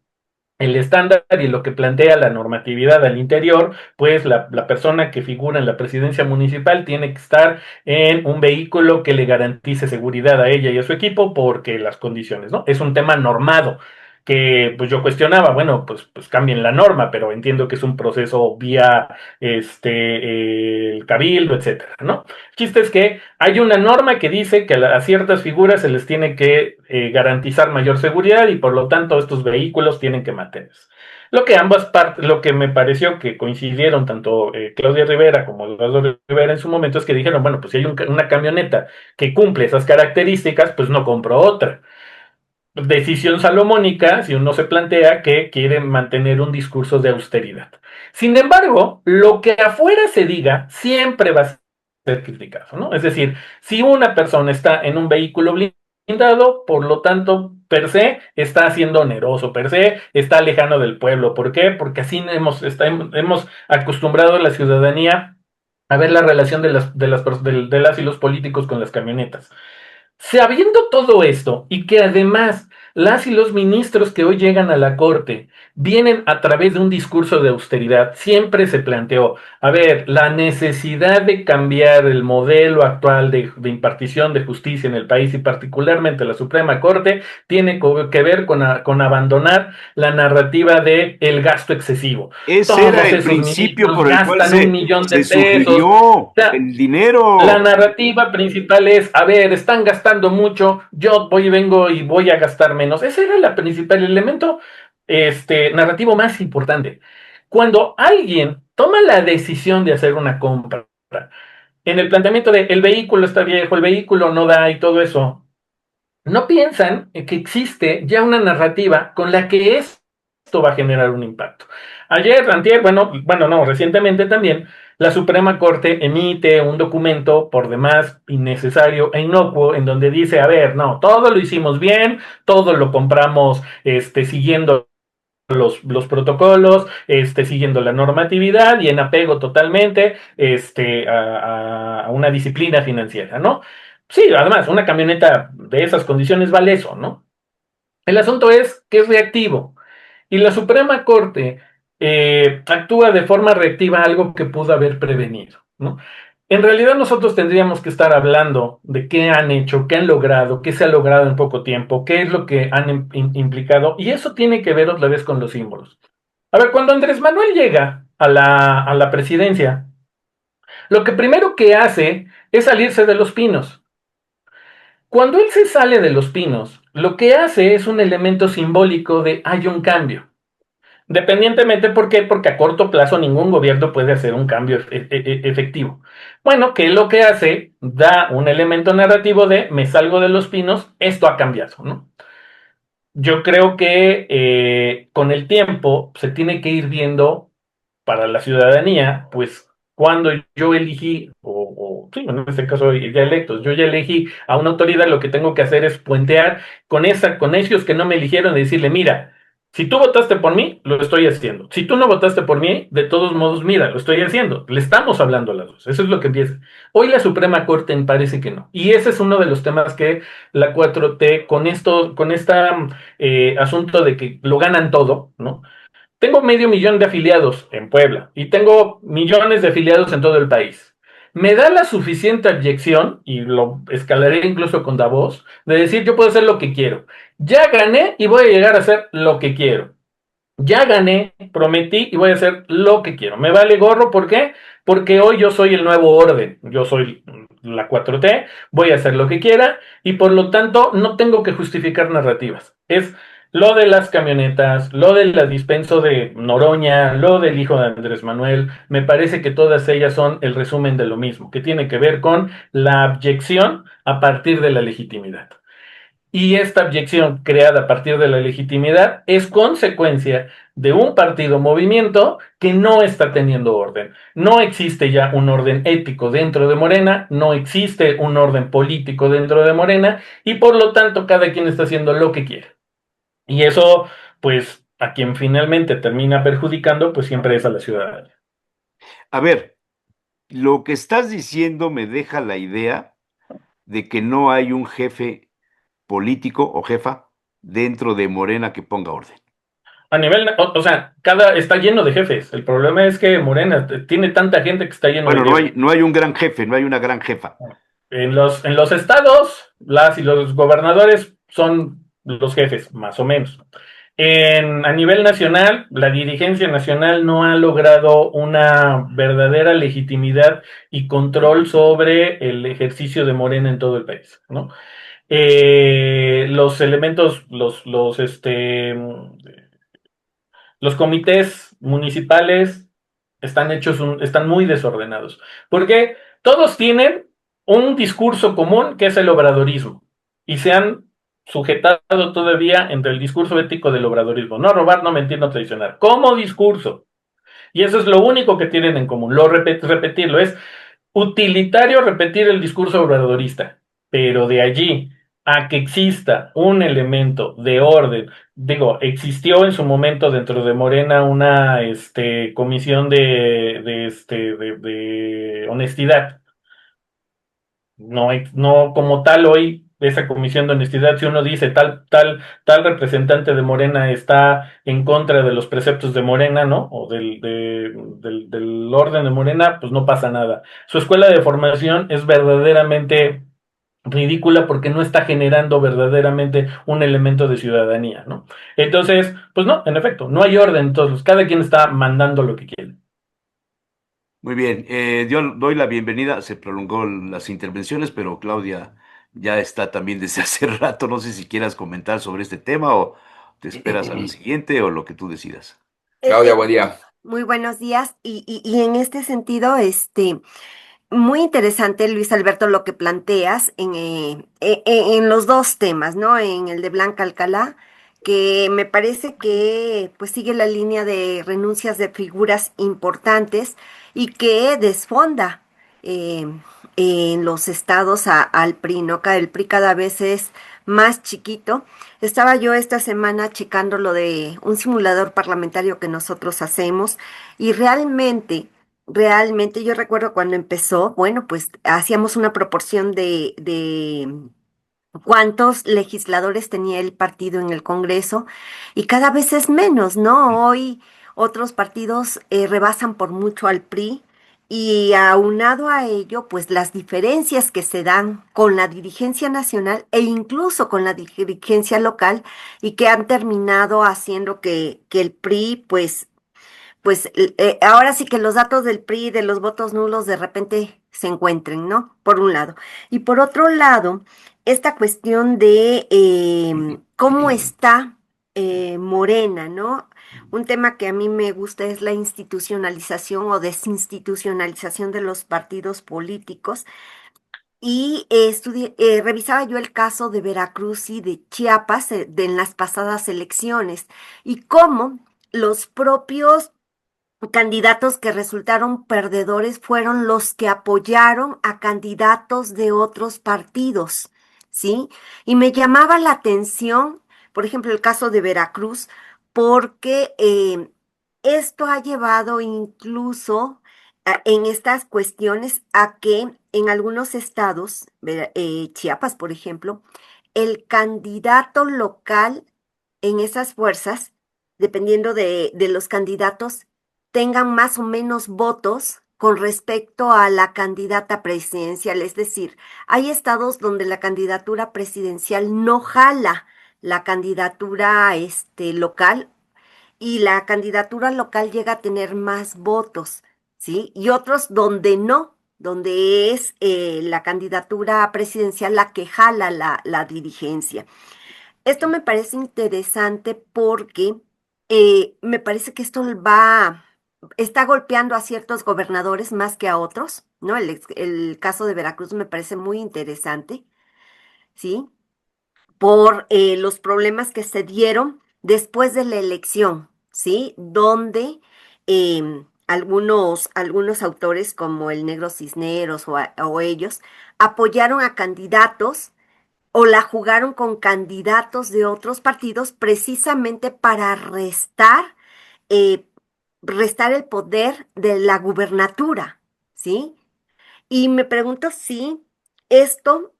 el estándar y lo que plantea la normatividad al interior, pues la persona que figura en la presidencia municipal tiene que estar en un vehículo que le garantice seguridad a ella y a su equipo porque las condiciones, ¿no? Es un tema normado que pues yo cuestionaba, bueno, pues cambien la norma, pero entiendo que es un proceso vía el cabildo, etcétera, ¿no? El chiste es que hay una norma que dice que a ciertas figuras se les tiene que garantizar mayor seguridad y por lo tanto estos vehículos tienen que mantenerse. Lo que ambas partes, lo que me pareció que coincidieron tanto Claudia Rivera como Eduardo Rivera en su momento es que dijeron, bueno, pues si hay una camioneta que cumple esas características, pues no compro otra. Decisión salomónica si uno se plantea que quiere mantener un discurso de austeridad. Sin embargo, lo que afuera se diga siempre va a ser criticado, ¿no? Es decir, si una persona está en un vehículo blindado, por lo tanto, per se está siendo oneroso, per se está lejano del pueblo. ¿Por qué? Porque así hemos acostumbrado a la ciudadanía a ver la relación de las y los políticos con las camionetas. Sabiendo todo esto y que además las y los ministros que hoy llegan a la Corte vienen a través de un discurso de austeridad, siempre se planteó, a ver, la necesidad de cambiar el modelo actual de impartición de justicia en el país y particularmente la Suprema Corte tiene que ver con abandonar la narrativa de el gasto excesivo. Ese era Todos el esos principio ministros por el cual gastan 1 millón de se pesos. sugirió O sea, el la dinero. narrativa principal es, a ver, están gastando mucho, yo vengo y voy a gastar menos. Ese era el principal elemento, narrativo más importante. Cuando alguien toma la decisión de hacer una compra, en el planteamiento de el vehículo está viejo, el vehículo no da y todo eso, no piensan que existe ya una narrativa con la que esto va a generar un impacto. Ayer, antier, bueno, no, recientemente también, la Suprema Corte emite un documento por demás innecesario e inocuo en donde dice, a ver, no, todo lo hicimos bien, todo lo compramos siguiendo los protocolos, siguiendo la normatividad y en apego totalmente a una disciplina financiera, ¿no? Sí, además, una camioneta de esas condiciones vale eso, ¿no? El asunto es que es reactivo y la Suprema Corte actúa de forma reactiva a algo que pudo haber prevenido, ¿no? En realidad nosotros tendríamos que estar hablando de qué han hecho, qué han logrado, qué se ha logrado en poco tiempo, qué es lo que han implicado, y eso tiene que ver otra vez con los símbolos. A ver, cuando Andrés Manuel llega a la presidencia, lo que primero que hace es salirse de los pinos. Cuando él se sale de los pinos, lo que hace es un elemento simbólico de hay un cambio. Dependientemente, ¿por qué? Porque a corto plazo ningún gobierno puede hacer un cambio efectivo. Bueno, ¿qué es lo que hace? Da un elemento narrativo de me salgo de los pinos, esto ha cambiado, ¿no? Yo creo que con el tiempo se tiene que ir viendo para la ciudadanía, pues cuando yo elegí, sí, en este caso ya electos, yo ya elegí a una autoridad, lo que tengo que hacer es puentear con ellos que no me eligieron y decirle, mira, si tú votaste por mí, lo estoy haciendo. Si tú no votaste por mí, de todos modos, mira, lo estoy haciendo. Le estamos hablando a las dos. Eso es lo que empieza. Hoy la Suprema Corte me parece que no. Y ese es uno de los temas que la 4T, con esta asunto de que lo ganan todo, ¿no? Tengo 500,000 de afiliados en Puebla y tengo millones de afiliados en todo el país. Me da la suficiente abyección, y lo escalaré incluso con Davos, de decir yo puedo hacer lo que quiero. Ya gané y voy a llegar a hacer lo que quiero. Ya gané, prometí y voy a hacer lo que quiero. Me vale gorro, ¿por qué? Porque hoy yo soy el nuevo orden, yo soy la 4T, voy a hacer lo que quiera y por lo tanto no tengo que justificar narrativas. Es lo de las camionetas, lo del dispenso de Noroña, lo del hijo de Andrés Manuel, me parece que todas ellas son el resumen de lo mismo, que tiene que ver con la abyección a partir de la legitimidad. Y esta abyección creada a partir de la legitimidad es consecuencia de un partido movimiento que no está teniendo orden. No existe ya un orden ético dentro de Morena, no existe un orden político dentro de Morena y por lo tanto cada quien está haciendo lo que quiere. Y eso, pues, a quien finalmente termina perjudicando, pues siempre es a la ciudadanía. A ver, lo que estás diciendo me deja la idea de que no hay un jefe político o jefa dentro de Morena que ponga orden. A nivel, o sea, está lleno de jefes. El problema es que Morena tiene tanta gente que está lleno Bueno, de jefes. no hay un gran jefe, no hay una gran jefa. En los estados, las y los gobernadores son los jefes, más o menos. A nivel nacional, la dirigencia nacional no ha logrado una verdadera legitimidad y control sobre el ejercicio de Morena en todo el país, ¿no? Los elementos, los comités municipales están muy desordenados, porque todos tienen un discurso común que es el obradorismo y se han sujetado todavía entre el discurso ético del obradorismo. No robar, no mentir, no traicionar. Como discurso. Y eso es lo único que tienen en común. Repetirlo es utilitario repetir el discurso obradorista, pero de allí a que exista un elemento de orden, digo, existió en su momento dentro de Morena una comisión de honestidad. No, no como tal hoy esa comisión de honestidad, si uno dice tal representante de Morena está en contra de los preceptos de Morena, ¿no? O del orden de Morena, pues no pasa nada. Su escuela de formación es verdaderamente ridícula porque no está generando verdaderamente un elemento de ciudadanía, ¿no? Entonces, pues no, en efecto, no hay orden, entonces cada quien está mandando lo que quiere. Muy bien, yo doy la bienvenida, se prolongó las intervenciones, pero Claudia ya está también desde hace rato, no sé si quieras comentar sobre este tema o te esperas a la siguiente o lo que tú decidas. Claudia, buen día. Muy buenos días. Y en este sentido, muy interesante, Luis Alberto, lo que planteas en los dos temas, ¿no? En el de Blanca Alcalá, que me parece que pues sigue la línea de renuncias de figuras importantes y que desfonda eh, en los estados al PRI, ¿no? El PRI cada vez es más chiquito. Estaba yo esta semana checando lo de un simulador parlamentario que nosotros hacemos y realmente yo recuerdo cuando empezó, bueno, pues hacíamos una proporción de cuántos legisladores tenía el partido en el Congreso y cada vez es menos, ¿no? Hoy otros partidos rebasan por mucho al PRI y aunado a ello, pues las diferencias que se dan con la dirigencia nacional e incluso con la dirigencia local y que han terminado haciendo que el PRI, ahora sí que los datos del PRI, de los votos nulos, de repente se encuentren, ¿no? Por un lado. Y por otro lado, esta cuestión de cómo está Morena, ¿no? Un tema que a mí me gusta es la institucionalización o desinstitucionalización de los partidos políticos. Y revisaba yo el caso de Veracruz y de Chiapas en las pasadas elecciones y cómo los propios candidatos que resultaron perdedores fueron los que apoyaron a candidatos de otros partidos, ¿sí? Y me llamaba la atención, por ejemplo, el caso de Veracruz, porque esto ha llevado incluso en estas cuestiones a que en algunos estados, Chiapas, por ejemplo, el candidato local en esas fuerzas, dependiendo de los candidatos, tengan más o menos votos con respecto a la candidata presidencial. Es decir, hay estados donde la candidatura presidencial no jala la candidatura local y la candidatura local llega a tener más votos, ¿sí? Y otros donde no, donde es la candidatura presidencial la que jala la dirigencia. Esto me parece interesante porque me parece que está golpeando a ciertos gobernadores más que a otros, ¿no? El caso de Veracruz me parece muy interesante, ¿sí? Por los problemas que se dieron después de la elección, ¿sí? Donde algunos autores como el Negro Cisneros o ellos apoyaron a candidatos o la jugaron con candidatos de otros partidos precisamente para eh, restar el poder de la gubernatura, ¿sí? Y me pregunto si esto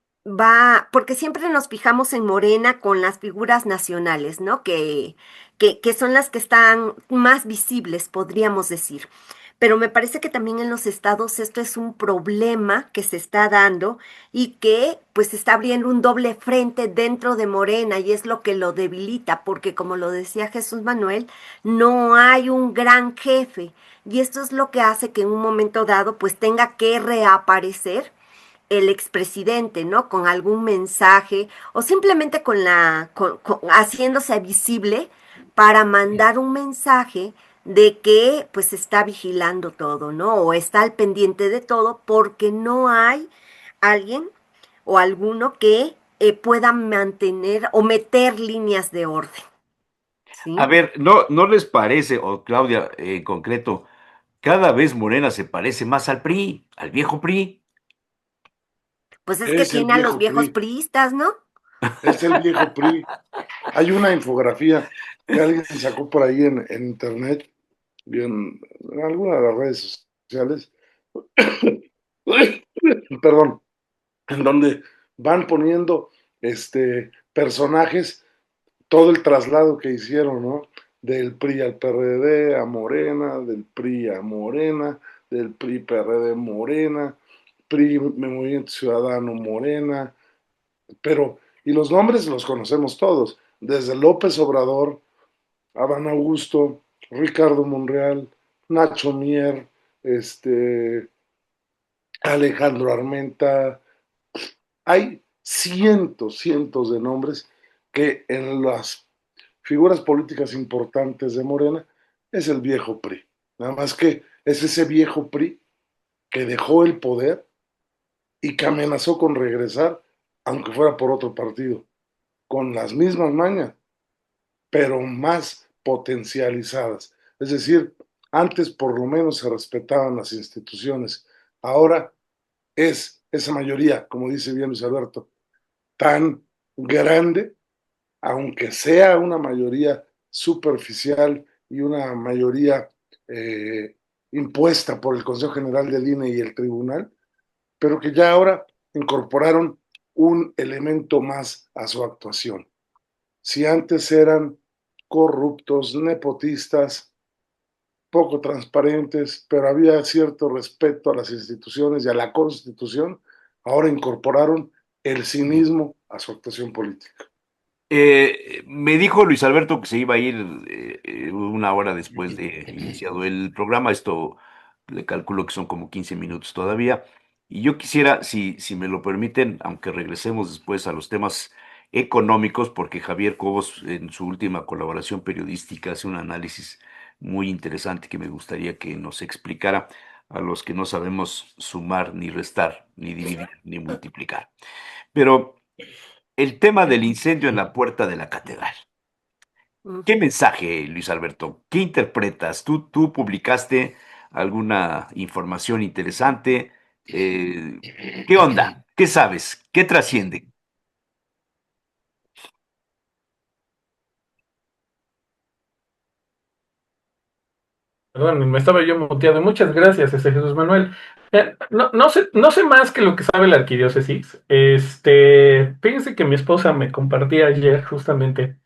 porque siempre nos fijamos en Morena con las figuras nacionales, ¿no? Que son las que están más visibles, podríamos decir. Pero me parece que también en los estados esto es un problema que se está dando y que pues está abriendo un doble frente dentro de Morena y es lo que lo debilita, porque como lo decía Jesús Manuel, no hay un gran jefe y esto es lo que hace que en un momento dado pues tenga que reaparecer el expresidente, ¿no? Con algún mensaje o simplemente haciéndose visible para mandar un mensaje de que pues está vigilando todo, ¿no? O está al pendiente de todo porque no hay alguien o alguno que pueda mantener o meter líneas de orden, A ¿sí? ver, ¿no les parece, o Claudia en concreto, cada vez Morena se parece más al PRI, al viejo PRI? Pues es que Es el tiene a los viejo viejos PRI, priistas, ¿no? es el viejo PRI. Hay una infografía que alguien sacó por ahí en internet, y en alguna de las redes sociales, perdón, en donde van poniendo personajes, todo el traslado que hicieron, ¿no? Del PRI al PRD a Morena, del PRI a Morena, del PRI PRD Morena, PRI Movimiento Ciudadano Morena, pero, y los nombres los conocemos todos, desde López Obrador, Adán Augusto, Ricardo Monreal, Nacho Mier, este, Alejandro Armenta, hay cientos de nombres que en las figuras políticas importantes de Morena es el viejo PRI. Nada más que es ese viejo PRI que dejó el poder y que amenazó con regresar, aunque fuera por otro partido, con las mismas mañas, pero más potencializadas. Es decir, antes por lo menos se respetaban las instituciones. Ahora es esa mayoría, como dice bien Luis Alberto, tan grande, aunque sea una mayoría superficial y una mayoría eh, impuesta por el Consejo General del INE y el Tribunal, pero que ya ahora incorporaron un elemento más a su actuación. Si antes eran corruptos, nepotistas, poco transparentes, pero había cierto respeto a las instituciones y a la Constitución, ahora incorporaron el cinismo a su actuación política. Me dijo Luis Alberto que se iba a ir una hora después de iniciado el programa. Esto le calculo que son como 15 minutos todavía. Y yo quisiera, si me lo permiten, aunque regresemos después a los temas económicos, porque Javier Cobos en su última colaboración periodística hace un análisis muy interesante que me gustaría que nos explicara a los que no sabemos sumar, ni restar, ni dividir, ni multiplicar. Pero el tema del incendio en la puerta de la catedral. ¿Qué Ujú. mensaje, Luis Alberto? ¿Qué interpretas? ¿Tú publicaste alguna información interesante? Eh, ¿Qué onda? ¿Qué sabes? ¿Qué trasciende? Perdón, me estaba yo muteado. Muchas gracias, Jesús Manuel. No sé más que lo que sabe la arquidiócesis. Fíjense que mi esposa me compartía ayer justamente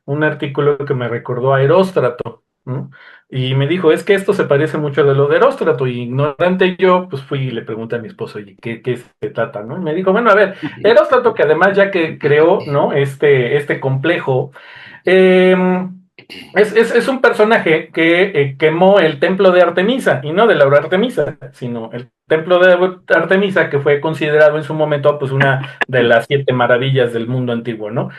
un artículo que me recordó a Heróstrato, ¿no? Y me dijo, es que esto se parece mucho a lo de Heróstrato, y ignorante yo, pues fui y le pregunté a mi esposo, oye, ¿qué se trata, no? Y me dijo, bueno, a ver, Heróstrato, que además ya que creó, ¿no? Este complejo, eh, es un personaje que quemó el templo de Artemisa, y no de la Artemisa, sino el templo de Artemisa, que fue considerado en su momento pues una de las 7 maravillas del mundo antiguo, ¿no?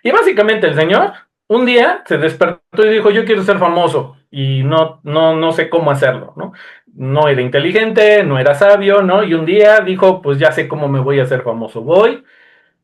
Y básicamente el señor un día se despertó y dijo, yo quiero ser famoso, y no sé cómo hacerlo, ¿no? No era inteligente, no era sabio, ¿no? Y un día dijo, pues ya sé cómo me voy a hacer famoso, voy,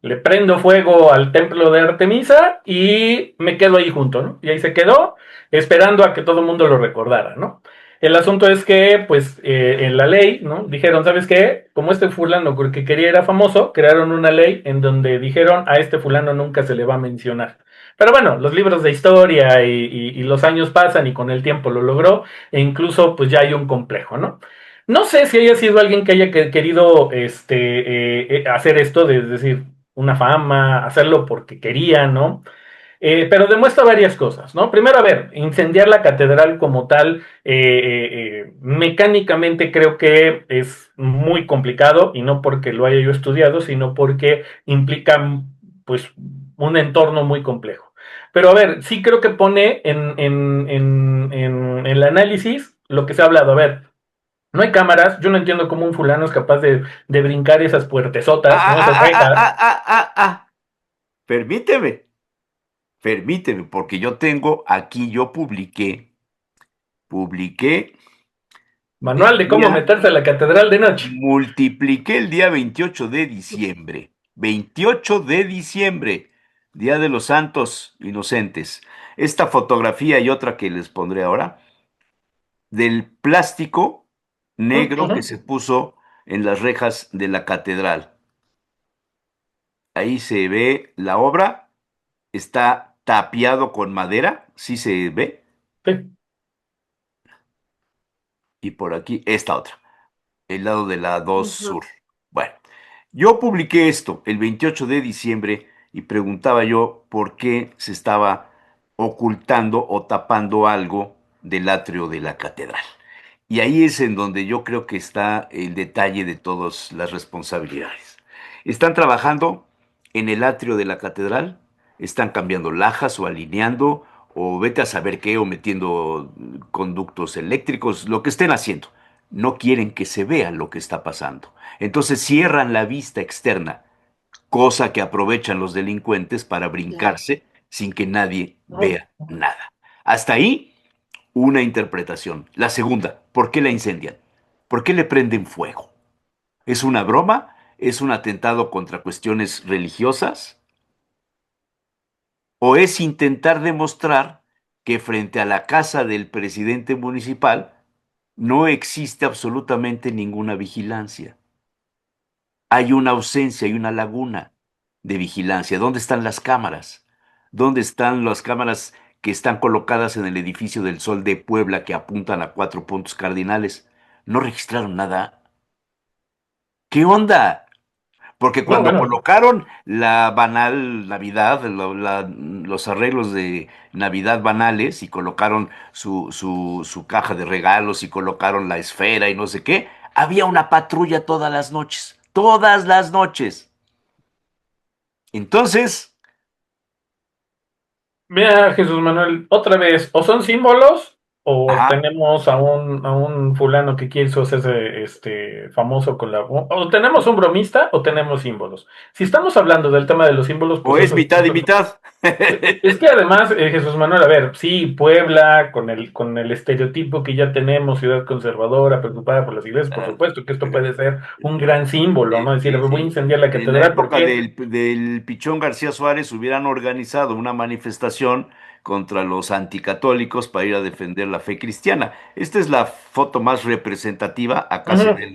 le prendo fuego al templo de Artemisa y me quedo ahí junto, ¿no? Y ahí se quedó, esperando a que todo el mundo lo recordara, ¿no? El asunto es que, pues, en la ley, ¿no? Dijeron, ¿sabes qué? Como este fulano que quería era famoso, crearon una ley en donde dijeron, a este fulano nunca se le va a mencionar. Pero bueno, los libros de historia y los años pasan y con el tiempo lo logró, e incluso, pues, ya hay un complejo, ¿no? No sé si haya sido alguien que haya querido hacer esto, de decir, una fama, hacerlo porque quería, ¿no? Pero demuestra varias cosas, ¿no? Primero, a ver, incendiar la catedral como tal, mecánicamente creo que es muy complicado, y no porque lo haya yo estudiado, sino porque implica, pues, un entorno muy complejo. Pero a ver, sí creo que pone en el análisis lo que se ha hablado. A ver, no hay cámaras, yo no entiendo cómo un fulano es capaz de brincar esas puertesotas, ¿no? Esas rejas. Permíteme, permíteme, porque yo tengo aquí, yo publiqué Manual el de cómo día, meterse a la catedral de noche. multipliqué el día 28 de diciembre, 28 de diciembre, Día de los Santos Inocentes. Esta fotografía y otra que les pondré ahora, del plástico negro que Ujú. se puso en las rejas de la catedral. Ahí se ve la obra, está tapiado con madera, sí se ve, Sí. y por aquí esta otra, el lado de la 2 Ujú. Sur. Bueno, yo publiqué esto el 28 de diciembre y preguntaba yo por qué se estaba ocultando o tapando algo del atrio de la catedral. Y ahí es en donde yo creo que está el detalle de todas las responsabilidades. Están trabajando en el atrio de la catedral, están cambiando lajas o alineando, o vete a saber qué, o metiendo conductos eléctricos, lo que estén haciendo. No quieren que se vea lo que está pasando. Entonces cierran la vista externa, cosa que aprovechan los delincuentes para Claro. brincarse sin que nadie vea nada. Hasta ahí una interpretación. La segunda, ¿por qué la incendian? ¿Por qué le prenden fuego? ¿Es una broma? ¿Es un atentado contra cuestiones religiosas? ¿O es intentar demostrar que frente a la casa del presidente municipal no existe absolutamente ninguna vigilancia? Hay una ausencia, hay una laguna de vigilancia. ¿Dónde están las cámaras? ¿Dónde están las cámaras que están colocadas en el edificio del Sol de Puebla que apuntan a 4 puntos cardinales? No registraron nada. ¿Qué onda? Porque No, cuando bueno, colocaron la banal Navidad, los arreglos de Navidad banales y colocaron su caja de regalos y colocaron la esfera y no sé qué, había una patrulla todas las noches. Todas las noches. Entonces, mira, Jesús Manuel, otra vez, o son símbolos, o Ajá. tenemos a un fulano que quiso hacerse famoso con la... O tenemos un bromista o tenemos símbolos. Si estamos hablando del tema de los símbolos, O pues es eso... mitad y mitad. Es que además, Jesús Manuel, a ver, sí, Puebla, con el estereotipo que ya tenemos, ciudad conservadora, preocupada por las iglesias, por Ah, supuesto que esto pero, puede ser un gran símbolo, ¿no? Decir, sí, voy a sí. incendiar la En la catedral época porque... del Pichón García Suárez hubieran organizado una manifestación contra los anticatólicos para ir a defender la fe cristiana. Esta es la foto más representativa. Acá se Ujú. ven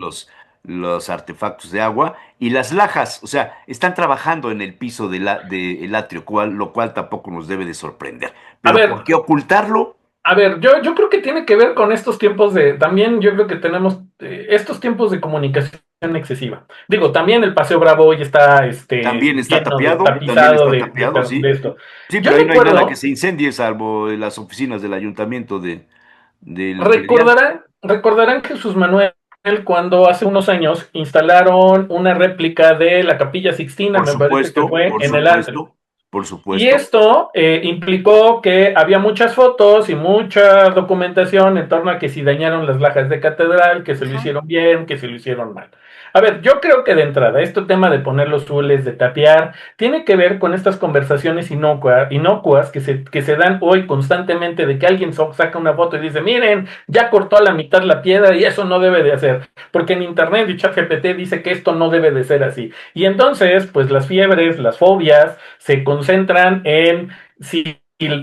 los artefactos de agua y las lajas. O sea, están trabajando en el piso del atrio, lo cual tampoco nos debe de sorprender. A Pero ver, ¿por qué ocultarlo? A ver, yo creo que tiene que ver con estos tiempos también yo creo que tenemos estos tiempos de comunicación excesiva. Digo, también el Paseo Bravo hoy está lleno de, También tapizado está tapiado, de sí. esto. Sí, Yo pero ahí no hay nada que recuerdo, se incendie, salvo las oficinas del ayuntamiento del predial. recordarán que Jesús Manuel, cuando hace unos años instalaron una réplica de la Capilla Sixtina, me parece que fue Por en el atrio. supuesto, por Y supuesto. esto implicó que había muchas fotos y mucha documentación en torno a que si dañaron las lajas de catedral, que se lo Ajá. hicieron bien, que se lo hicieron mal. A ver, yo creo que de entrada, este tema de poner los zules, de tapiar, tiene que ver con estas conversaciones inocuas que se dan hoy constantemente de que alguien saca una foto y dice, miren, ya cortó a la mitad la piedra y eso no debe de hacer, porque en internet y ChatGPT dice que esto no debe de ser así. Y entonces, pues las fiebres, las fobias, se concentran en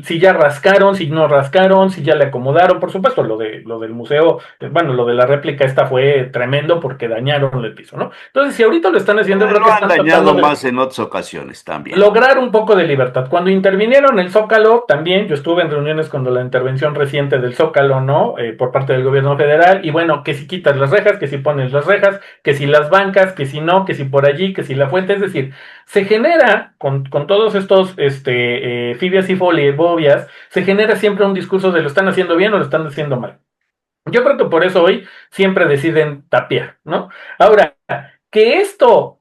si ya rascaron, si no rascaron, si ya le acomodaron. Por supuesto, lo del museo, bueno, lo de la réplica esta fue tremendo porque dañaron el piso, ¿no? Entonces, si ahorita lo están haciendo, creo Lo que han están tratando dañado de más en otras ocasiones también. lograr un poco de libertad. Cuando intervinieron el Zócalo, también yo estuve en reuniones cuando la intervención reciente del Zócalo, ¿no? Por parte del gobierno federal, y bueno, que si quitas las rejas, que si pones las rejas, que si las bancas, que si no, que si por allí, que si la fuente, es decir, se genera con todos estos fibias y fobias, se genera siempre un discurso de lo están haciendo bien o lo están haciendo mal. Yo creo que por eso hoy siempre deciden tapiar, ¿no? Ahora, que esto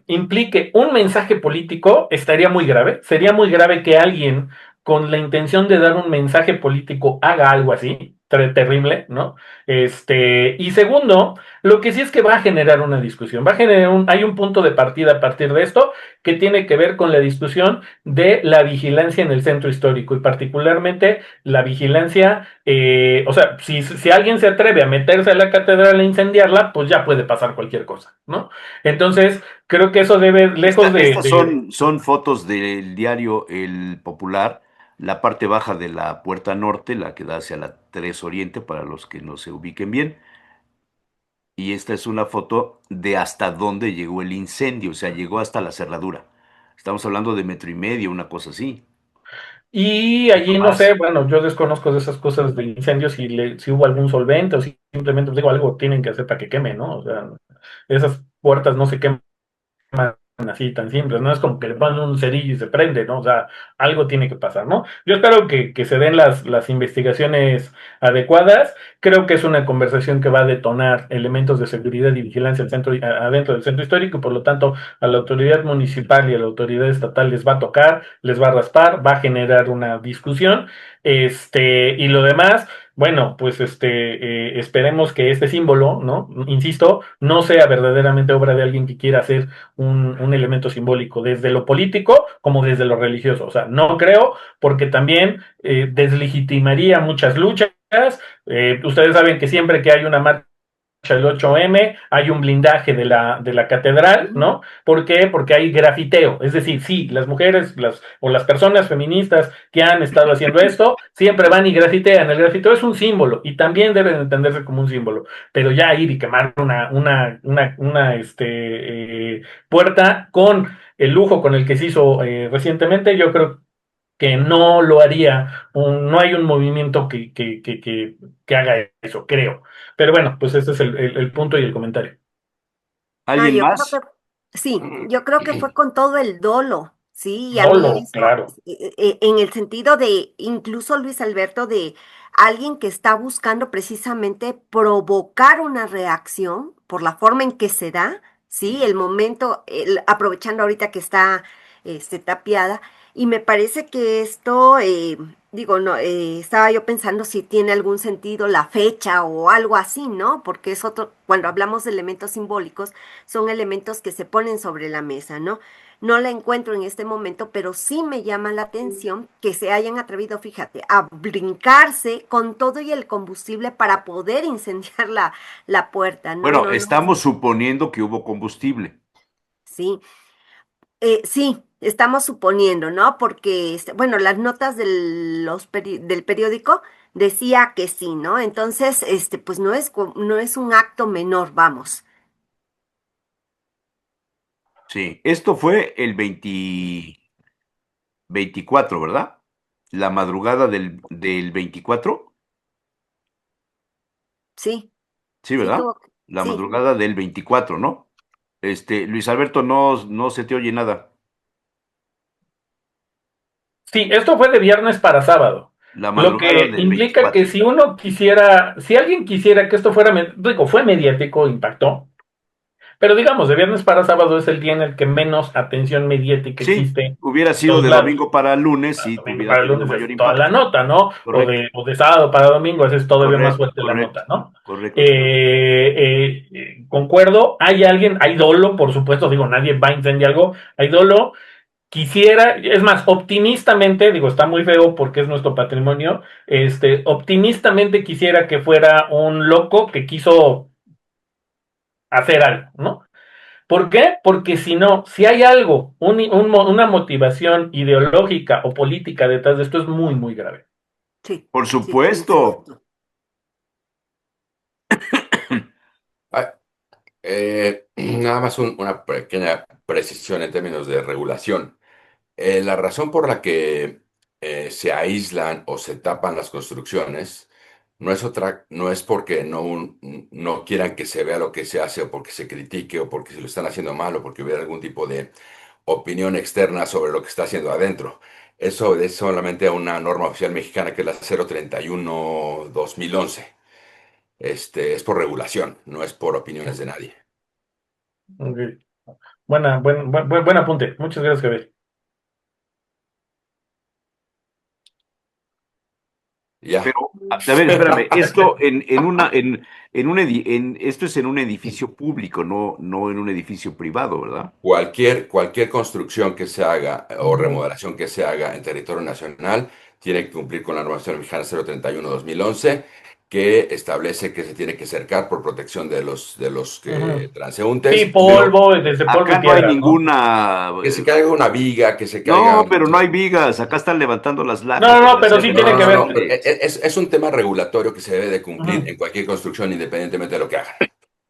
implique un mensaje político estaría muy grave. Sería muy grave que alguien con la intención de dar un mensaje político haga algo así, terrible, ¿no? Y segundo, lo que sí es que va a generar una discusión, va a generar hay un punto de partida a partir de esto que tiene que ver con la discusión de la vigilancia en el centro histórico y particularmente la vigilancia, o sea, si alguien se atreve a meterse a la catedral e incendiarla, pues ya puede pasar cualquier cosa, ¿no? Entonces, creo que eso debe, lejos Estas son fotos del diario El Popular, la parte baja de la puerta norte, la que da hacia la 3 Oriente, para los que no se ubiquen bien. Y esta es una foto de hasta dónde llegó el incendio, o sea, llegó hasta la cerradura. Estamos hablando de metro y medio, una cosa así, y no allí no sé, más. bueno, yo desconozco de esas cosas de incendios si hubo algún solvente o si simplemente pues, digo algo tienen que hacer para que queme, ¿no? O sea, esas puertas no se queman así tan simples, no es como que le ponen un cerillo y se prende, ¿no? O sea, algo tiene que pasar, ¿no? Yo espero que se den las investigaciones adecuadas. Creo que es una conversación que va a detonar elementos de seguridad y vigilancia adentro del centro histórico y por lo tanto a la autoridad municipal y a la autoridad estatal les va a tocar, les va a raspar, va a generar una discusión, y lo demás. Bueno, pues esperemos que este símbolo, ¿no? Insisto, no sea verdaderamente obra de alguien que quiera hacer un elemento simbólico desde lo político como desde lo religioso. O sea, no creo, porque también deslegitimaría muchas luchas. Ustedes saben que siempre que hay una marcha el 8M, hay un blindaje de la catedral, Ujú. ¿no? ¿Por qué? Porque hay grafiteo. Es decir, sí, las mujeres o las personas feministas que han estado haciendo esto, siempre van y grafitean. El grafiteo es un símbolo y también debe de entenderse como un símbolo. Pero ya ir y quemar una puerta con el lujo con el que se hizo recientemente, yo creo que no lo haría, no hay un movimiento que haga eso, creo. Pero bueno, pues ese es el punto y el comentario. Ah, ¿Alguien yo creo más? que sí, yo creo que fue con todo el dolo, sí, y a mí Dolo, eso, claro. en el sentido de, incluso Luis Alberto, de alguien que está buscando precisamente provocar una reacción por la forma en que se da, sí, el momento, aprovechando ahorita que está tapiada, y me parece que esto Digo, no, estaba yo pensando si tiene algún sentido la fecha o algo así, ¿no? Porque es otro, cuando hablamos de elementos simbólicos, son elementos que se ponen sobre la mesa, ¿no? No la encuentro en este momento, pero sí me llama la atención que se hayan atrevido, fíjate, a brincarse con todo y el combustible para poder incendiar la puerta, ¿no? Bueno, No, no, estamos suponiendo que hubo combustible. sí. Sí, estamos suponiendo, ¿no? Porque, bueno, las notas del periódico decía que sí, ¿no? Entonces, pues no es un acto menor, vamos. Sí, esto fue el 24, ¿verdad? La madrugada del 24. Sí, Sí, sí ¿verdad? tuvo, La sí, madrugada del 24, ¿no? Luis Alberto, no se te oye nada. Sí, esto fue de viernes para sábado, La lo madrugada que del implica que 24. si uno quisiera, si alguien quisiera que esto fuera, digo, fue mediático, impactó, pero digamos, de viernes para sábado es el día en el que menos atención mediática Sí, existe hubiera en sido todos de lados. domingo para lunes y Domingo hubiera para tenido lunes mayor es toda la impacto. nota, ¿no? Correcto, O de sábado para domingo esa es todavía más correcto, fuerte la correcto, nota, ¿no? correcto. Concuerdo, hay alguien, hay dolo, por supuesto, digo, nadie va a incendiar algo, hay dolo. Quisiera, es más, optimistamente, digo, está muy feo porque es nuestro patrimonio, optimistamente quisiera que fuera un loco que quiso hacer algo, ¿no? ¿Por qué? Porque si no, si hay algo, una motivación ideológica o política detrás de esto es muy, muy grave. sí, Por sí, supuesto. coincido. Ah, nada más una pequeña precisión en términos de regulación. La razón por la que se aíslan o se tapan las construcciones no es otra, no es porque no quieran que se vea lo que se hace o porque se critique o porque se lo están haciendo mal o porque hubiera algún tipo de opinión externa sobre lo que está haciendo adentro. Eso es solamente una norma oficial mexicana que es la 031/2011. Es por regulación, no es por opiniones de nadie. Ok. Buen apunte. Muchas gracias, Javier. Ya. Pero, a ver, espérame, esto esto es en un edificio público, no en un edificio privado, ¿verdad? Cualquier construcción que se haga o Ujú. remodelación que se haga en territorio nacional tiene que cumplir con la normativa mexicana 031/2011 que establece que se tiene que cercar por protección de los Ujú. Sí, transeúntes, Pero polvo, desde polvo y acá no hay piedra, ¿no? ninguna. que se caiga una viga, que se caiga. No, pero no hay vigas. Acá están levantando las No, lacas no, para no, pero sí hacerle No, tiene no, que no, más. no, ver. pero es un tema regulatorio que se debe de cumplir Ujú. en cualquier construcción independientemente de lo que hagan.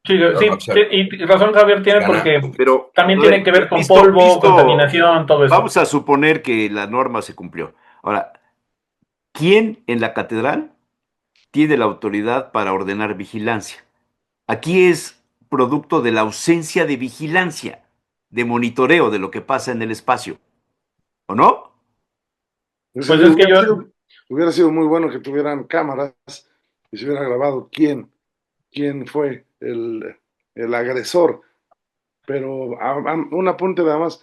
Sí, Norma sí, oficial y razón Javier tiene mexicana, porque cumplida. Pero, también a tiene ver, que ver con visto, polvo, visto, contaminación, todo vamos esto. a suponer que la norma se cumplió. Ahora, ¿quién en la catedral tiene la autoridad para ordenar vigilancia? Aquí es producto de la ausencia de vigilancia, de monitoreo de lo que pasa en el espacio, ¿o no? Pues es que yo, Hubiera sido muy bueno que tuvieran cámaras y se hubiera grabado quién fue el agresor. Pero un apunte nada más,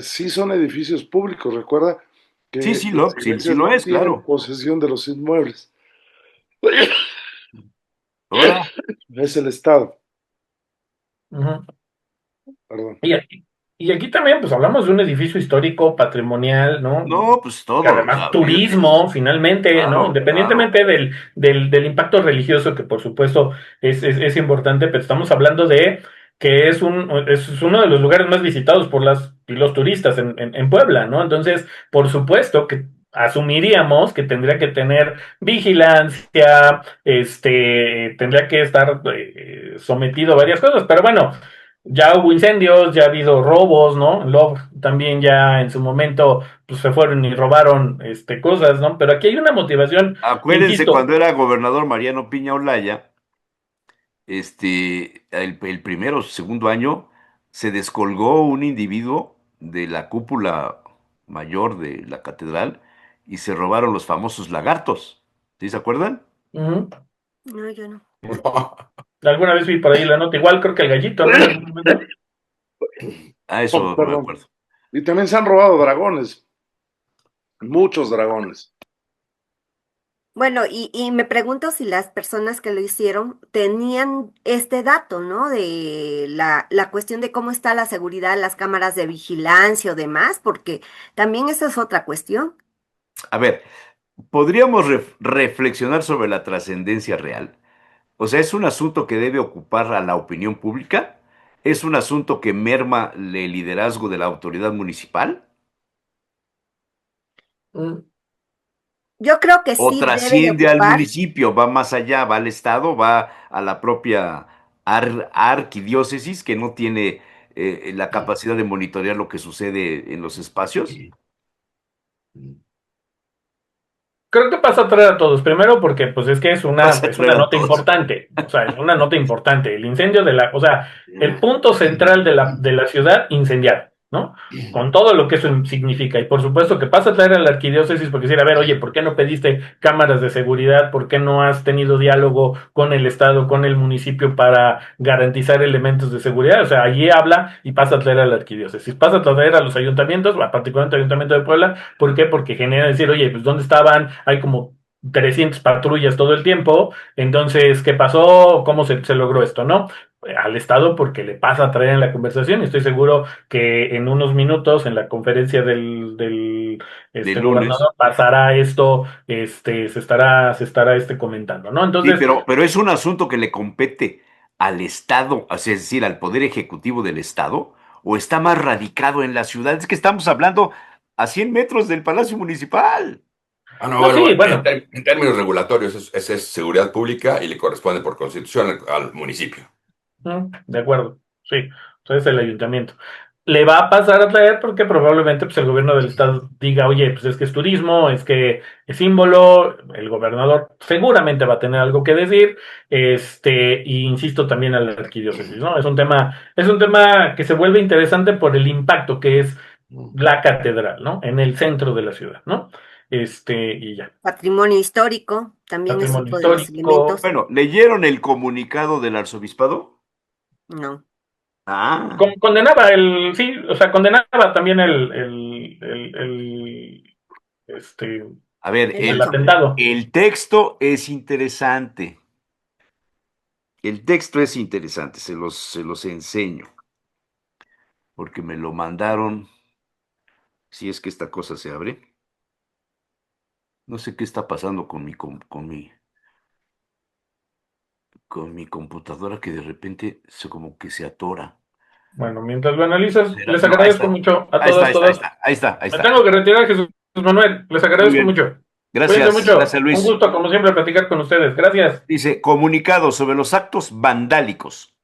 sí son edificios públicos, recuerda Sí, que sí, las sí, sí iglesias lo no es, tienen claro. posesión de los inmuebles, Ahora, es el Estado, ujú. perdón. Y aquí también, pues hablamos de un edificio histórico, patrimonial, ¿no? no, pues Que todo, además Gabriel. turismo, finalmente, ¿no? Claro, claro. Independientemente del impacto religioso, que por supuesto es importante, pero estamos hablando de que es uno de los lugares más visitados por y los turistas en Puebla, ¿no? Entonces, por supuesto que asumiríamos que tendría que tener vigilancia, tendría que estar sometido a varias cosas, pero bueno. Ya hubo incendios, ya ha habido robos, ¿no? Love también ya en su momento pues se fueron y robaron cosas, ¿no? Pero aquí hay una motivación, Acuérdense insisto. cuando era gobernador Mariano Piña Olaya, el primero o segundo año, se descolgó un individuo de la cúpula mayor de la catedral y se robaron los famosos lagartos. ¿Sí se acuerdan? Ujú. No, yo no. Alguna vez vi por ahí la nota, igual creo que el gallito, ¿no? En algún momento. Ah, Oh, eso no me perdón. acuerdo. Y también se han robado dragones, muchos dragones. Bueno, y me pregunto si las personas que lo hicieron tenían este dato, ¿no? De la cuestión de cómo está la seguridad, las cámaras de vigilancia o demás, porque también esa es otra cuestión. A ver, podríamos reflexionar sobre la trascendencia real. O sea, ¿es un asunto que debe ocupar a la opinión pública? ¿Es un asunto que merma el liderazgo de la autoridad municipal? Mm, Yo creo que ¿O sí debe de trasciende al ocupar. municipio, va más allá, va al estado, va a la propia arquidiócesis que no tiene la capacidad de monitorear lo que sucede en los espacios? Creo que pasa a traer a todos. Primero porque pues es que Vas a es una traer a nota todos. importante. O sea, es una nota importante. El incendio de la, o sea, el punto central de la ciudad incendiado, ¿no? Con todo lo que eso significa. Y por supuesto que pasa a traer a la arquidiócesis porque decir, a ver, oye, ¿por qué no pediste cámaras de seguridad? ¿Por qué no has tenido diálogo con el Estado, con el municipio para garantizar elementos de seguridad? O sea, allí habla y pasa a traer a la arquidiócesis. Pasa a traer a los ayuntamientos, particularmente el Ayuntamiento de Puebla. ¿Por qué? Porque genera decir, oye, pues ¿dónde estaban? Hay como 300 patrullas todo el tiempo. Entonces, ¿qué pasó? ¿Cómo se logró esto, no? Al Estado porque le pasa a traer en la conversación y estoy seguro que en unos minutos en la conferencia De lunes. gobernador pasará esto, se estará comentando, ¿no? Sí, Entonces, pero es un asunto que le compete al Estado, o sea, es decir, al Poder Ejecutivo del Estado, o está más radicado en la ciudad. Es que estamos hablando a 100 metros del Palacio Municipal. Ah, no, no, bueno, sí, bueno, bueno, en términos regulatorios, esa es seguridad pública y le corresponde por constitución al municipio. De acuerdo, sí. Entonces el ayuntamiento. Le va a pasar a traer porque probablemente pues, el gobierno del estado diga, oye, pues es que es turismo, es que es símbolo, el gobernador seguramente va a tener algo que decir, y insisto también a la arquidiócesis, ¿no? Es un tema que se vuelve interesante por el impacto que es la catedral, ¿no? En el centro de la ciudad, ¿no? Y ya. Patrimonio histórico también es Patrimonio otro de los histórico. elementos. Bueno, ¿leyeron el comunicado del arzobispado? No. Ah, Condenaba sí, o sea, condenaba también este, a ver, El el hecho. atentado. el texto es interesante. El texto es interesante, se los enseño, porque me lo mandaron, si es que esta cosa se abre. No sé qué está pasando con mi computadora que de repente se como que se atora. Bueno, mientras lo analizas, ¿Será? les No, ahí agradezco está. mucho a Ahí está, todas, ahí está, ahí todas. está, ahí está, ahí Me está. tengo que retirar, Jesús Manuel. Les Muy agradezco bien. mucho. Cuídense Gracias, mucho. gracias Un Luis. gusto, como siempre, platicar con ustedes. Gracias. Dice, comunicado sobre los actos vandálicos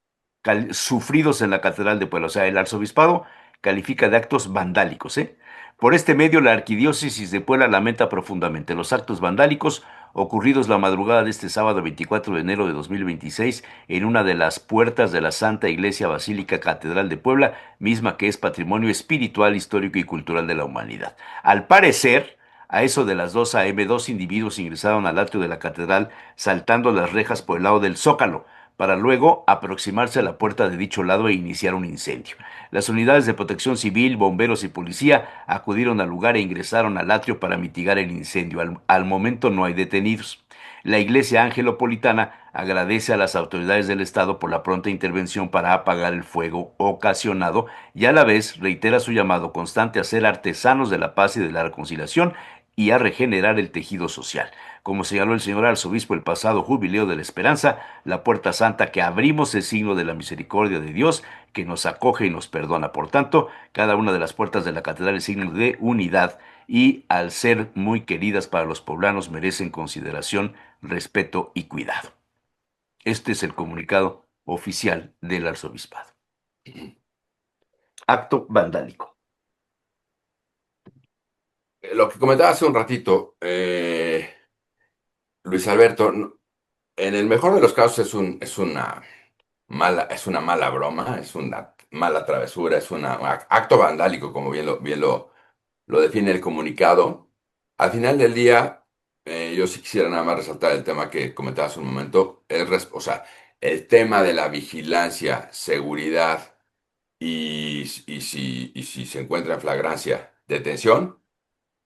sufridos en la Catedral de Puebla. O sea, el arzobispado califica de actos vandálicos, ¿eh? Por este medio, la Arquidiócesis de Puebla lamenta profundamente los actos vandálicos ocurridos la madrugada de este sábado 24 de enero de 2026 en una de las puertas de la Santa Iglesia Basílica Catedral de Puebla, misma que es patrimonio espiritual, histórico y cultural de la humanidad. Al parecer, a eso de las 2 a.m., dos individuos ingresaron al atrio de la catedral saltando las rejas por el lado del Zócalo, para luego aproximarse a la puerta de dicho lado e iniciar un incendio. Las unidades de protección civil, bomberos y policía acudieron al lugar e ingresaron al atrio para mitigar el incendio. Al momento no hay detenidos. La iglesia angelopolitana agradece a las autoridades del Estado por la pronta intervención para apagar el fuego ocasionado y a la vez reitera su llamado constante a ser artesanos de la paz y de la reconciliación y a regenerar el tejido social. Como señaló el señor arzobispo el pasado jubileo de la esperanza, la puerta santa que abrimos es signo de la misericordia de Dios que nos acoge y nos perdona. Por tanto, cada una de las puertas de la catedral es signo de unidad y al ser muy queridas para los poblanos merecen consideración, respeto y cuidado. Este es el comunicado oficial del arzobispado. Acto vandálico. Lo que comentaba hace un ratito, Luis Alberto, en el mejor de los casos es una mala broma, es una mala travesura, es un acto vandálico, como lo define el comunicado. Al final del día, yo sí quisiera nada más resaltar el tema que comentaba hace un momento, o sea, el tema de la vigilancia, seguridad y si se encuentra en flagrancia, detención,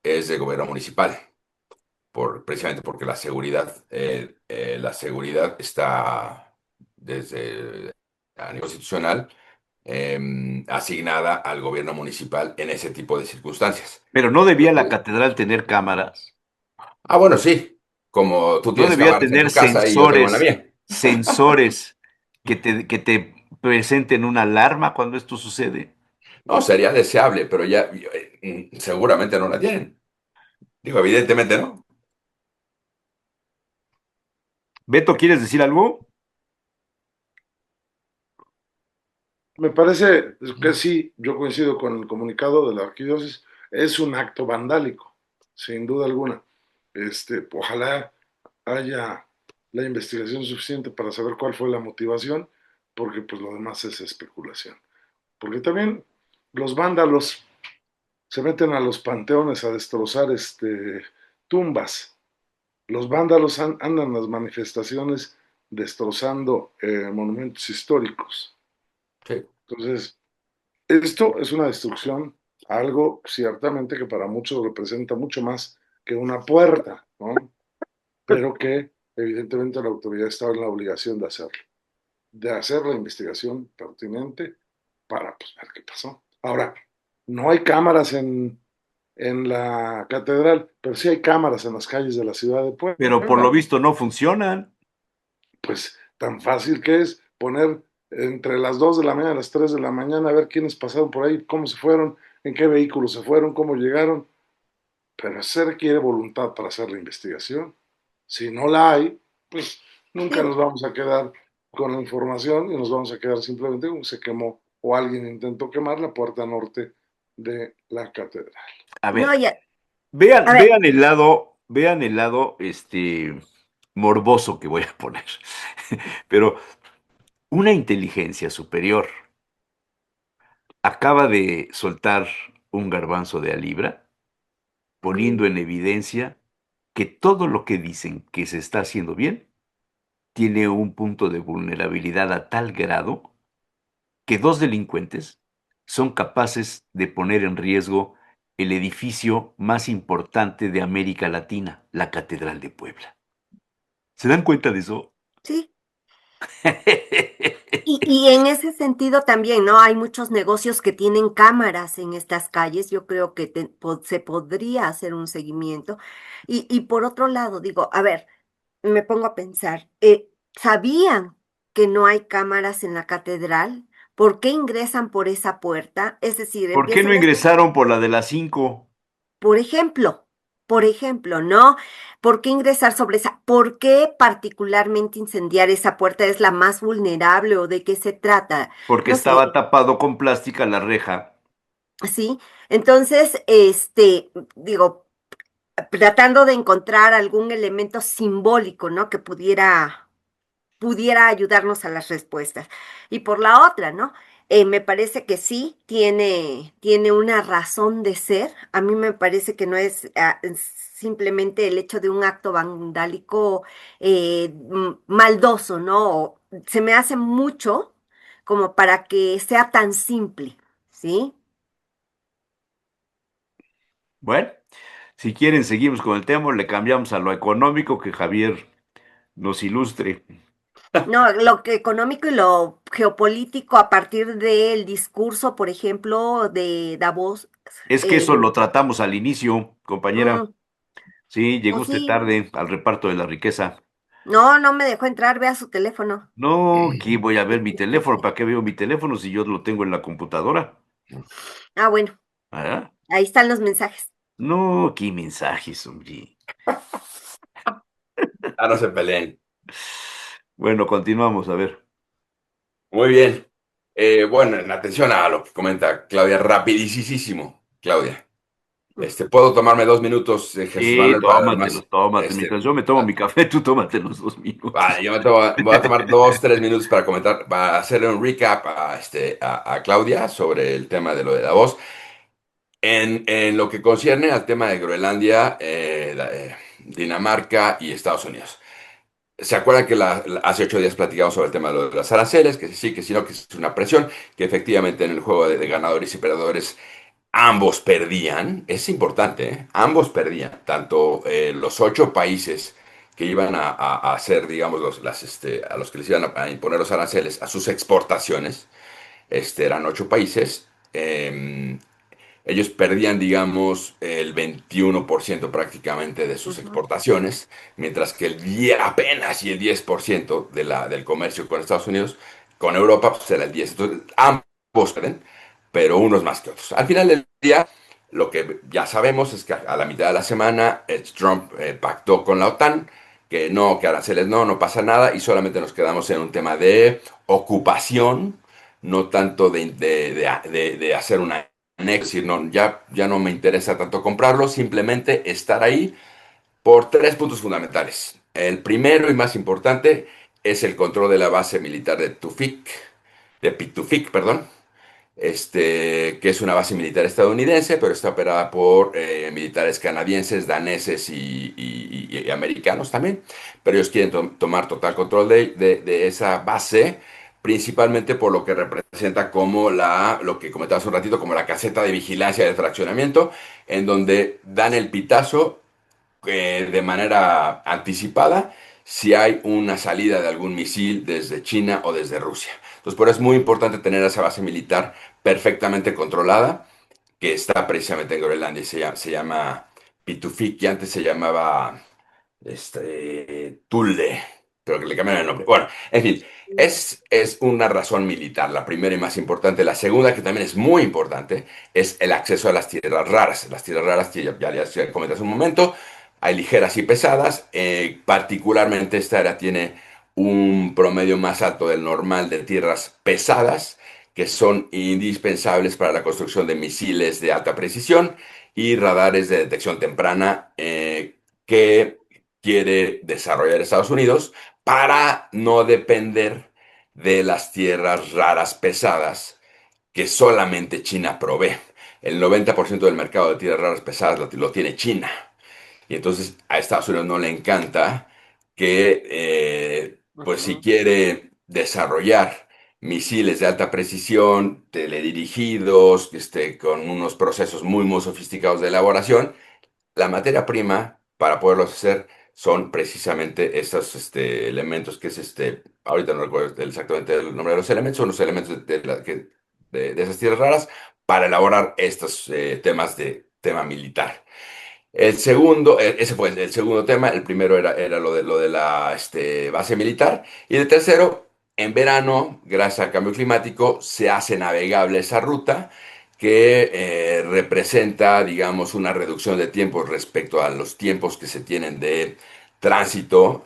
es de gobierno municipal. precisamente porque la seguridad está desde a nivel constitucional asignada al gobierno municipal en ese tipo de circunstancias. Pero no debía la Entonces, catedral tener cámaras, bueno, sí, como tú no tienes debía cámaras en tener tu casa y yo tengo en la sensores, mía. sensores que te presenten una alarma cuando esto sucede. No, sería deseable, pero ya seguramente no la tienen. Digo, evidentemente no. Beto, ¿quieres decir algo? Me parece que sí, yo coincido con el comunicado de la arquidiócesis, es un acto vandálico, sin duda alguna. Ojalá haya la investigación suficiente para saber cuál fue la motivación, porque pues lo demás es especulación. Porque también los vándalos se meten a los panteones a destrozar tumbas. Los vándalos andan en las manifestaciones destrozando monumentos históricos. Sí. Entonces, esto es una destrucción, algo ciertamente que para muchos representa mucho más que una puerta, ¿no? Pero que evidentemente la autoridad estaba en la obligación de hacer la investigación pertinente para pues, ver qué pasó. Ahora, no hay cámaras en la catedral, pero sí hay cámaras en las calles de la ciudad de Pero por Puebla. lo visto no funcionan. Pues tan fácil que es poner entre las 2 de la mañana y las 3 de la mañana a ver quiénes pasaron por ahí, cómo se fueron, en qué vehículos se fueron, cómo llegaron, pero se requiere voluntad para hacer la investigación. Si no la hay, pues nunca Sí. nos vamos a quedar con la información y nos vamos a quedar simplemente como se quemó o alguien intentó quemar la puerta norte de la catedral. A No, ver, ya, a vean, ver, vean el lado, morboso que voy a poner. Pero una inteligencia superior acaba de soltar un garbanzo de a libra, poniendo en evidencia que todo lo que dicen que se está haciendo bien tiene un punto de vulnerabilidad a tal grado que dos delincuentes son capaces de poner en riesgo el edificio más importante de América Latina, la Catedral de Puebla. ¿Se dan cuenta de eso? sí. Y en ese sentido también, ¿no? Hay muchos negocios que tienen cámaras en estas calles. Yo creo que se podría hacer un seguimiento. Y por otro lado, digo, a ver, me pongo a pensar, ¿sabían que no hay cámaras en la catedral? ¿Por qué ingresan por esa puerta? Es decir, ¿Por qué no empiezan a ingresaron por la de las 5? por ejemplo, por ejemplo, ¿no? ¿Por qué ingresar sobre esa? ¿Por qué particularmente incendiar esa puerta es la más vulnerable o de qué se trata? Porque No sé, estaba tapado con plástica la reja. ¿sí? Entonces, digo, tratando de encontrar algún elemento simbólico, ¿no? Que pudiera ayudarnos a las respuestas. Y por la otra, ¿no? Me parece que sí, tiene una razón de ser. A mí me parece que no es simplemente el hecho de un acto vandálico maldoso, ¿no? Se me hace mucho como para que sea tan simple, ¿sí? Bueno, si quieren seguimos con el tema, le cambiamos a lo económico que Javier nos ilustre. No, lo que económico y lo geopolítico a partir del discurso, por ejemplo, de Davos, Es que eso lo tratamos al inicio, compañera. mm, Sí, llegó pues usted sí, tarde al reparto de la riqueza. no, no me dejó entrar, vea su teléfono. No, aquí voy a ver mi teléfono. ¿Para qué veo mi teléfono si yo lo tengo en la computadora? Ah, bueno, ¿Ah? ahí están los mensajes. No, qué mensajes, hombre. Ah, no se peleen. Bueno, continuamos, a ver. Muy bien. Bueno, en atención a lo que comenta Claudia, rapidísimo, Claudia. ¿Puedo tomarme 2 minutos, Jesús Sí, Manuel, para tómatelos, además? tómate. Mientras yo me tomo mi café, tú tómate los 2 minutos. Vale, voy a tomar 2, 3 minutos para comentar, para hacerle un recap a Claudia sobre el tema de lo de Davos. En lo que concierne al tema de Groenlandia, Dinamarca y Estados Unidos. ¿Se acuerdan que hace 8 días platicamos sobre el tema de, lo de las aranceles? Que sí, que sí, no, que es una presión, que efectivamente en el juego de ganadores y perdedores ambos perdían, es importante, ¿eh? Ambos perdían, tanto los 8 países que iban a hacer, digamos, a los que les iban a imponer los aranceles a sus exportaciones, eran 8 países. Ellos perdían, digamos, el 21% prácticamente de sus Ujú. exportaciones, mientras que apenas y el 10% del comercio con Estados Unidos, con Europa, pues era el 10%. Entonces, ambos pierden, pero unos más que otros. Al final del día, lo que ya sabemos es que a la mitad de la semana, Trump pactó con la OTAN, que no, que aranceles no, no pasa nada, y solamente nos quedamos en un tema de ocupación, no tanto de hacer una es decir, no, ya no me interesa tanto comprarlo, simplemente estar ahí por 3 puntos fundamentales. El primero y más importante es el control de la base militar de Pitufik, perdón, que es una base militar estadounidense, pero está operada por militares canadienses, daneses y americanos también. Pero ellos quieren tomar total control de esa base, principalmente por lo que representa como lo que comentabas un ratito, como la caseta de vigilancia del fraccionamiento, en donde dan el pitazo de manera anticipada si hay una salida de algún misil desde China o desde Rusia. Entonces, por eso es muy importante tener esa base militar perfectamente controlada, que está precisamente en Groenlandia y se llama Pitufik, que antes se llamaba Tulde, pero que le cambiaron el nombre. Bueno, en fin, es una razón militar, la primera y más importante. La segunda, que también es muy importante, es el acceso a las tierras raras. Las tierras raras, que ya comenté hace un momento, hay ligeras y pesadas. Particularmente esta área tiene un promedio más alto del normal de tierras pesadas, que son indispensables para la construcción de misiles de alta precisión y radares de detección temprana que quiere desarrollar Estados Unidos para no depender de las tierras raras pesadas que solamente China provee. El 90% del mercado de tierras raras pesadas lo tiene China. Y entonces a Estados Unidos no le encanta que, pues si Ujú. quiere desarrollar misiles de alta precisión, teledirigidos, con unos procesos muy, muy sofisticados de elaboración, la materia prima para poderlos hacer son precisamente estos elementos que ahorita no recuerdo exactamente el nombre de los elementos, son los elementos de esas tierras raras para elaborar estos temas de tema militar. El segundo, ese fue el segundo tema. El primero era lo de la base militar. Y el tercero, en verano, gracias al cambio climático, se hace navegable esa ruta que representa, digamos, una reducción de tiempos respecto a los tiempos que se tienen de tránsito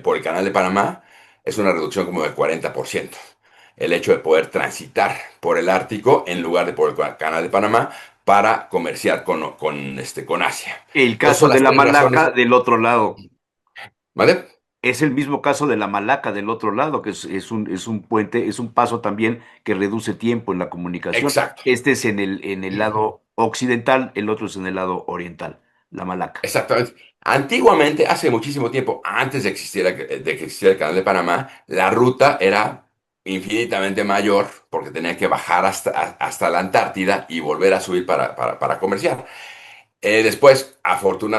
por el Canal de Panamá. Es una reducción como del 40%. El hecho de poder transitar por el Ártico en lugar de por el Canal de Panamá para comerciar con Asia. El Entonces caso son de las la tres razones, Malaca del otro lado. ¿vale? Es el mismo caso de la Malaca del otro lado, que es un puente, es un paso también que reduce tiempo en la comunicación. Exacto, Este es en el lado occidental, el otro es en el lado oriental, la Malaca. exactamente. Antiguamente, hace muchísimo tiempo, antes de que existiera el Canal de Panamá, la ruta era infinitamente mayor porque tenía que bajar hasta la Antártida y volver a subir para comerciar. Después,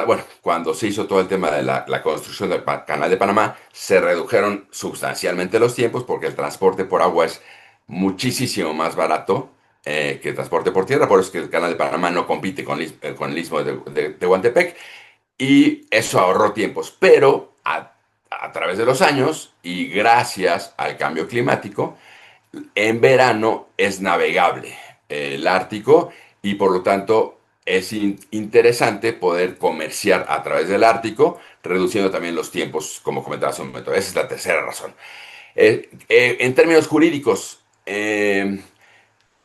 bueno, cuando se hizo todo el tema de la construcción del Canal de Panamá, se redujeron sustancialmente los tiempos porque el transporte por agua es muchísimo más barato que el transporte por tierra, por eso es que el Canal de Panamá no compite con el Istmo de Tehuantepec, y eso ahorró tiempos, pero a través de los años y gracias al cambio climático, en verano es navegable el Ártico y por lo tanto es interesante poder comerciar a través del Ártico, reduciendo también los tiempos, como comentaba hace un momento. Esa es la tercera razón. En términos jurídicos,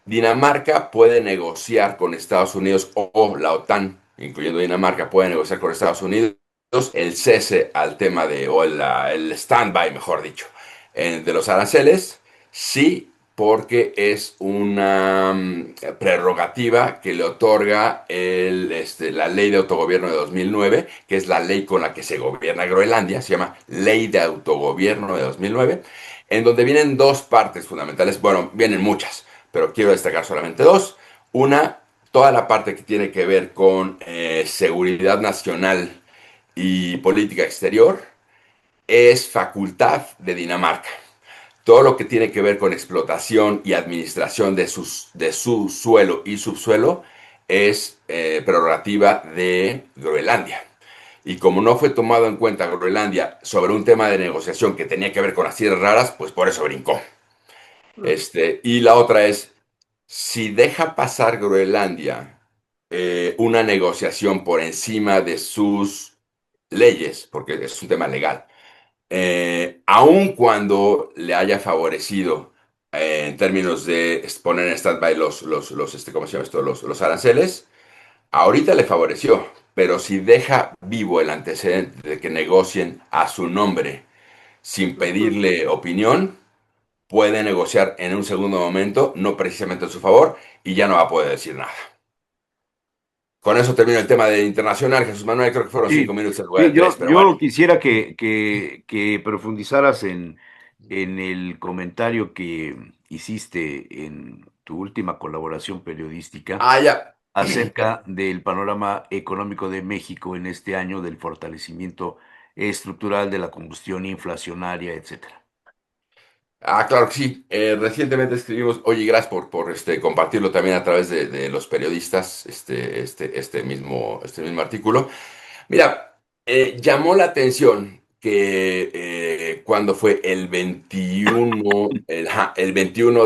Dinamarca puede negociar con Estados Unidos o la OTAN, incluyendo Dinamarca, puede negociar con Estados Unidos el cese al tema o el stand-by, mejor dicho, de los aranceles, sí, porque es una prerrogativa que le otorga la ley de autogobierno de 2009, que es la ley con la que se gobierna Groenlandia, se llama Ley de Autogobierno de 2009, en donde vienen dos partes fundamentales, bueno, vienen muchas, pero quiero destacar solamente dos. Una, toda la parte que tiene que ver con seguridad nacional y política exterior es facultad de Dinamarca. Todo lo que tiene que ver con explotación y administración de su suelo y subsuelo es prerrogativa de Groenlandia. Y como no fue tomado en cuenta Groenlandia sobre un tema de negociación que tenía que ver con las tierras raras, pues por eso brincó. Y la otra es, si deja pasar Groenlandia una negociación por encima de sus leyes, porque es un tema legal, aun cuando le haya favorecido en términos de poner en stand-by ¿cómo se llama esto? Los aranceles, ahorita le favoreció, pero si deja vivo el antecedente de que negocien a su nombre sin Ujú. pedirle opinión, puede negociar en un segundo momento, no precisamente en su favor, y ya no va a poder decir nada. Con eso termino el tema de internacional, Jesús Manuel, creo que fueron cinco Sí, minutos en lugar de sí, tres, pero bueno. yo quisiera que profundizaras en el comentario que hiciste en tu última colaboración periodística Ah, ya. acerca del panorama económico de México en este año, del fortalecimiento estructural de la combustión inflacionaria, etcétera. Ah, claro que sí. Recientemente escribimos, oye, gracias por compartirlo también a través de los periodistas, este mismo artículo. Mira, llamó la atención que cuando fue el 21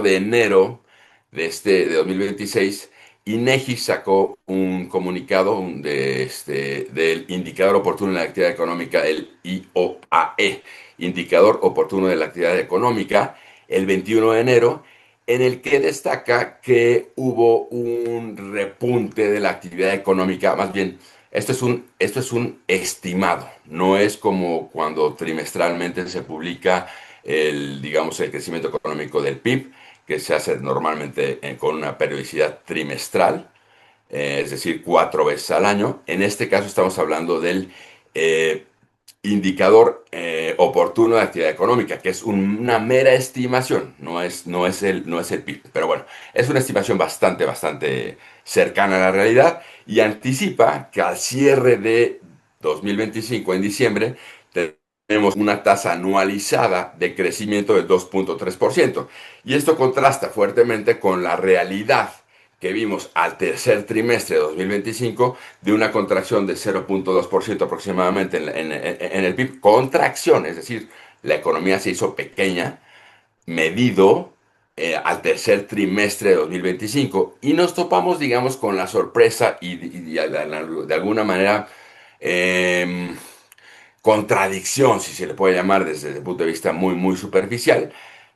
de enero de 2026, INEGI sacó un comunicado del Indicador Oportuno de la Actividad Económica, el IOAE, Indicador Oportuno de la Actividad Económica, el 21 de enero, en el que destaca que hubo un repunte de la actividad económica, más bien esto es un estimado, no es como cuando trimestralmente se publica digamos, el crecimiento económico del PIB, que se hace normalmente con una periodicidad trimestral, es decir, 4 veces al año. En este caso estamos hablando del eh, indicador oportuno de actividad económica, que es una mera estimación, no es el PIB. Pero bueno, es una estimación bastante cercana a la realidad y anticipa que al cierre de 2025, en diciembre, tenemos una tasa anualizada de crecimiento del 2,3%. Y esto contrasta fuertemente con la realidad que vimos al tercer trimestre de 2025 de una contracción de 0,2% aproximadamente en el PIB. Contracción, es decir, la economía se hizo pequeña, medido al tercer trimestre de 2025 y nos topamos, digamos, con la sorpresa y de alguna manera eh, contradicción, si se le puede llamar desde el punto de vista muy superficial.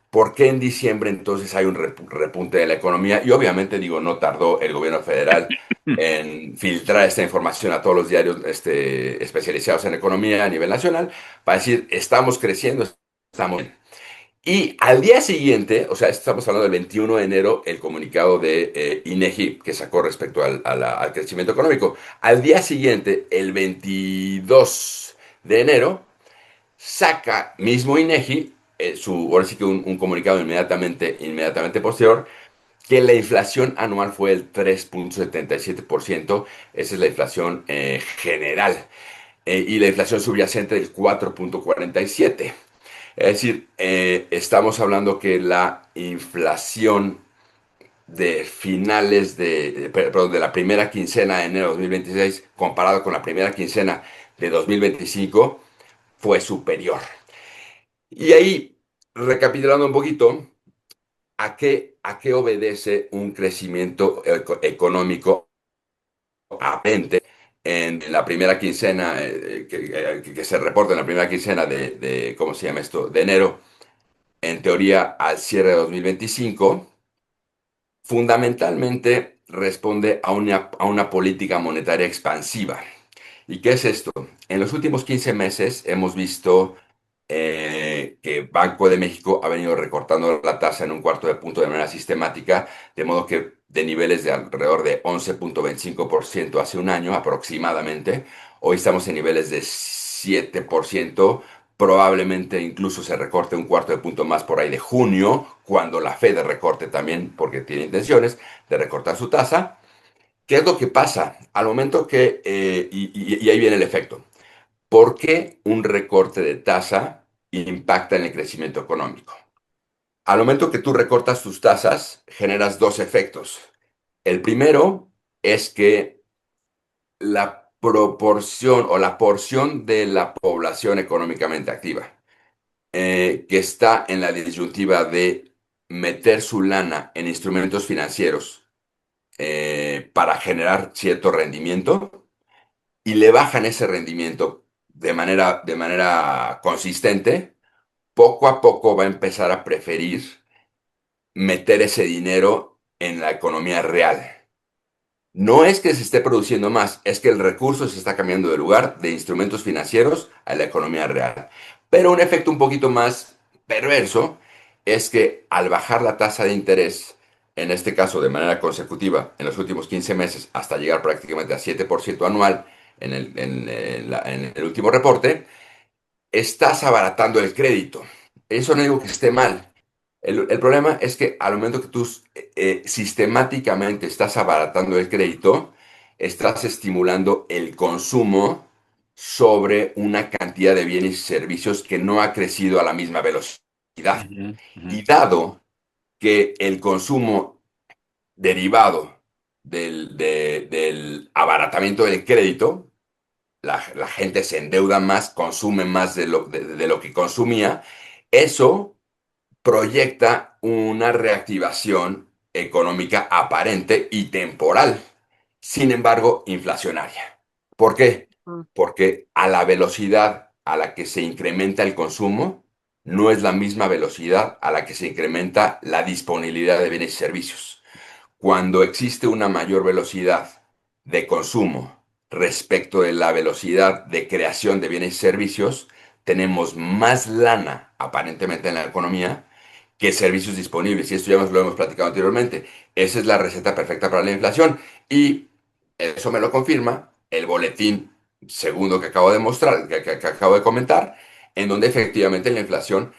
¿Por qué en diciembre entonces hay un repunte de la economía? Y obviamente, digo, no tardó el gobierno federal en filtrar esta información a todos los diarios especializados en economía a nivel nacional para decir, estamos creciendo, estamos bien. Y al día siguiente, o sea, estamos hablando del 21 de enero, el comunicado de INEGI que sacó respecto al crecimiento económico. Al día siguiente, el 22 de enero, saca mismo INEGI, ahora sí que un comunicado inmediatamente posterior, que la inflación anual fue el 3,77%. Esa es la inflación general. Y la inflación subyacente del 4,47%. Es decir, estamos hablando que la inflación de finales perdón, de la primera quincena de enero de 2026 comparado con la primera quincena de 2025 fue superior. Y ahí, recapitulando un poquito, ¿a qué obedece un crecimiento económico aparente en la primera quincena, que se reporta en la primera quincena ¿cómo se llama esto?, de enero, en teoría al cierre de 2025? Fundamentalmente responde a una política monetaria expansiva. ¿Y qué es esto? En los últimos 15 meses hemos visto que Banco de México ha venido recortando la tasa en un cuarto de punto de manera sistemática, de modo que de niveles de alrededor de 11,25% hace un año aproximadamente, hoy estamos en niveles de 7%, Probablemente incluso se recorte un cuarto de punto más por ahí de junio, cuando la Fed recorte también, porque tiene intenciones de recortar su tasa. ¿Qué es lo que pasa? Al momento que, y ahí viene el efecto, ¿por qué un recorte de tasa impacta en el crecimiento económico? Al momento que tú recortas tus tasas, generas dos efectos. El primero es que la proporción o la porción de la población económicamente activa que está en la disyuntiva de meter su lana en instrumentos financieros para generar cierto rendimiento y le bajan ese rendimiento de manera consistente, poco a poco va a empezar a preferir meter ese dinero en la economía real. No es que se esté produciendo más, es que el recurso se está cambiando de lugar de instrumentos financieros a la economía real. Pero un efecto un poquito más perverso es que al bajar la tasa de interés, en este caso de manera consecutiva en los últimos 15 meses hasta llegar prácticamente a 7% anual en el último reporte, estás abaratando el crédito. Eso no digo que esté mal. El problema es que al momento que tú sistemáticamente estás abaratando el crédito, estás estimulando el consumo sobre una cantidad de bienes y servicios que no ha crecido a la misma velocidad. Ujú, ujú. Y dado que el consumo derivado del abaratamiento del crédito, la gente se endeuda más, consume más de lo que consumía, eso proyecta una reactivación económica aparente y temporal, sin embargo, inflacionaria. ¿Por qué? Mm. Porque a la velocidad a la que se incrementa el consumo, no es la misma velocidad a la que se incrementa la disponibilidad de bienes y servicios. Cuando existe una mayor velocidad de consumo respecto de la velocidad de creación de bienes y servicios, tenemos más lana aparentemente en la economía que servicios disponibles. Y esto ya lo hemos platicado anteriormente. Esa es la receta perfecta para la inflación. Y eso me lo confirma el boletín segundo que acabo de mostrar, que acabo de comentar, en donde efectivamente la inflación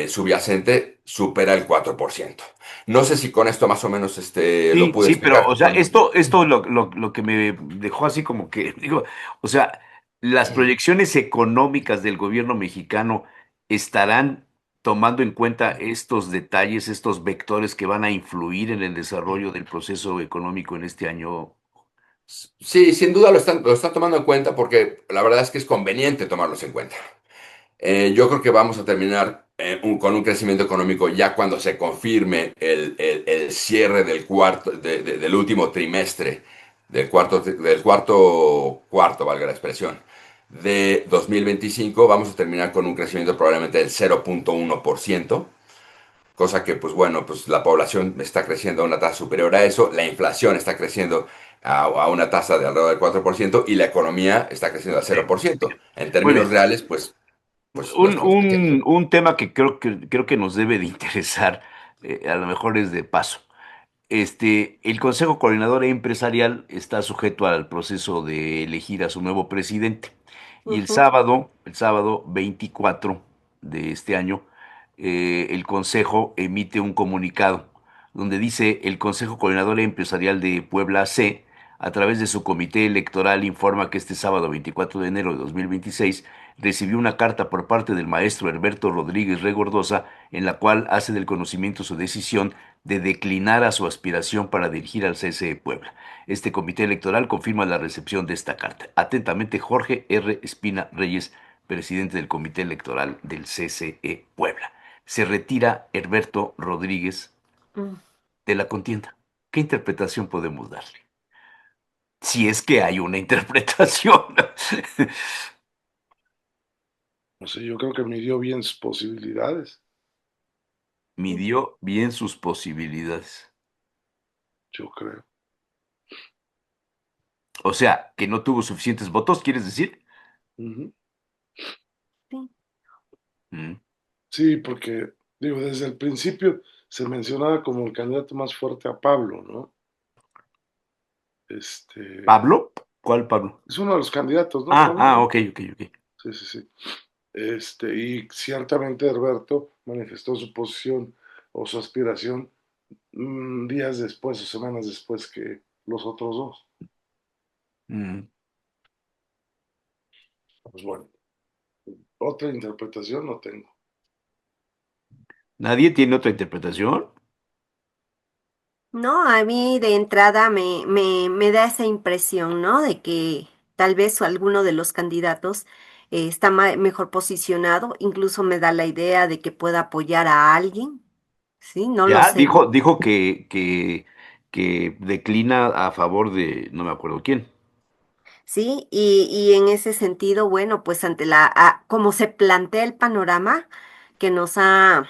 subyacente supera el 4%. No sé si con esto más o menos lo Sí, pude sí, pero, o explicar. sea, esto lo que me dejó así como que, digo, o sea, las proyecciones económicas del gobierno mexicano estarán tomando en cuenta estos detalles, estos vectores que van a influir en el desarrollo del proceso económico en este año. Sí, sin duda lo están tomando en cuenta porque la verdad es que es conveniente tomarlos en cuenta. Yo creo que vamos a terminar con un crecimiento económico ya cuando se confirme el cierre del del último trimestre, del cuarto, valga la expresión, de 2025. Vamos a terminar con un crecimiento probablemente del 0,1%, cosa que, pues bueno, pues la población está creciendo a una tasa superior a eso, la inflación está creciendo a una tasa de alrededor del 4% y la economía está creciendo al Sí. 0%. En Muy términos bien. reales, pues no Un, estamos creciendo. un, un tema que creo que nos debe de interesar, a lo mejor es de paso. El Consejo Coordinador Empresarial está sujeto al proceso de elegir a su nuevo presidente. Y Ujú. el sábado 24 de este año, el Consejo emite un comunicado donde dice: el Consejo Coordinador Empresarial de Puebla C, a través de su comité electoral, informa que este sábado 24 de enero de 2026 recibió una carta por parte del maestro Herberto Rodríguez Regordosa, en la cual hace del conocimiento su decisión de declinar a su aspiración para dirigir al CSE Puebla. Este comité electoral confirma la recepción de esta carta. Atentamente, Jorge R. Espina Reyes, presidente del comité electoral del CSE Puebla. Se retira Herberto Rodríguez Mm. de la contienda. ¿Qué interpretación podemos darle? Si es que hay una interpretación. No sé, yo creo que midió bien sus posibilidades, Midió bien sus posibilidades. yo creo. O sea, que no tuvo suficientes votos, ¿quieres decir? Ujú. Sí. Mm. Sí, porque, digo, desde el principio se mencionaba como el candidato más fuerte a Pablo, ¿no? Este, ¿Pablo? ¿Cuál Pablo? es uno de los candidatos, ¿no, Pablo? Ok, ok, ok. Sí, sí, sí. Y ciertamente Herberto manifestó su posición o su aspiración días después o semanas después que los otros dos. Mm. Pues bueno, otra interpretación no tengo. ¿Nadie tiene otra interpretación? No, a mí de entrada me da esa impresión, ¿no? De que tal vez alguno de los candidatos está mejor posicionado, incluso me da la idea de que pueda apoyar a alguien, ¿sí? No lo Ya, sé. dijo que declina a favor de, no me acuerdo quién. Sí, y en ese sentido, bueno, pues ante como se plantea el panorama que nos ha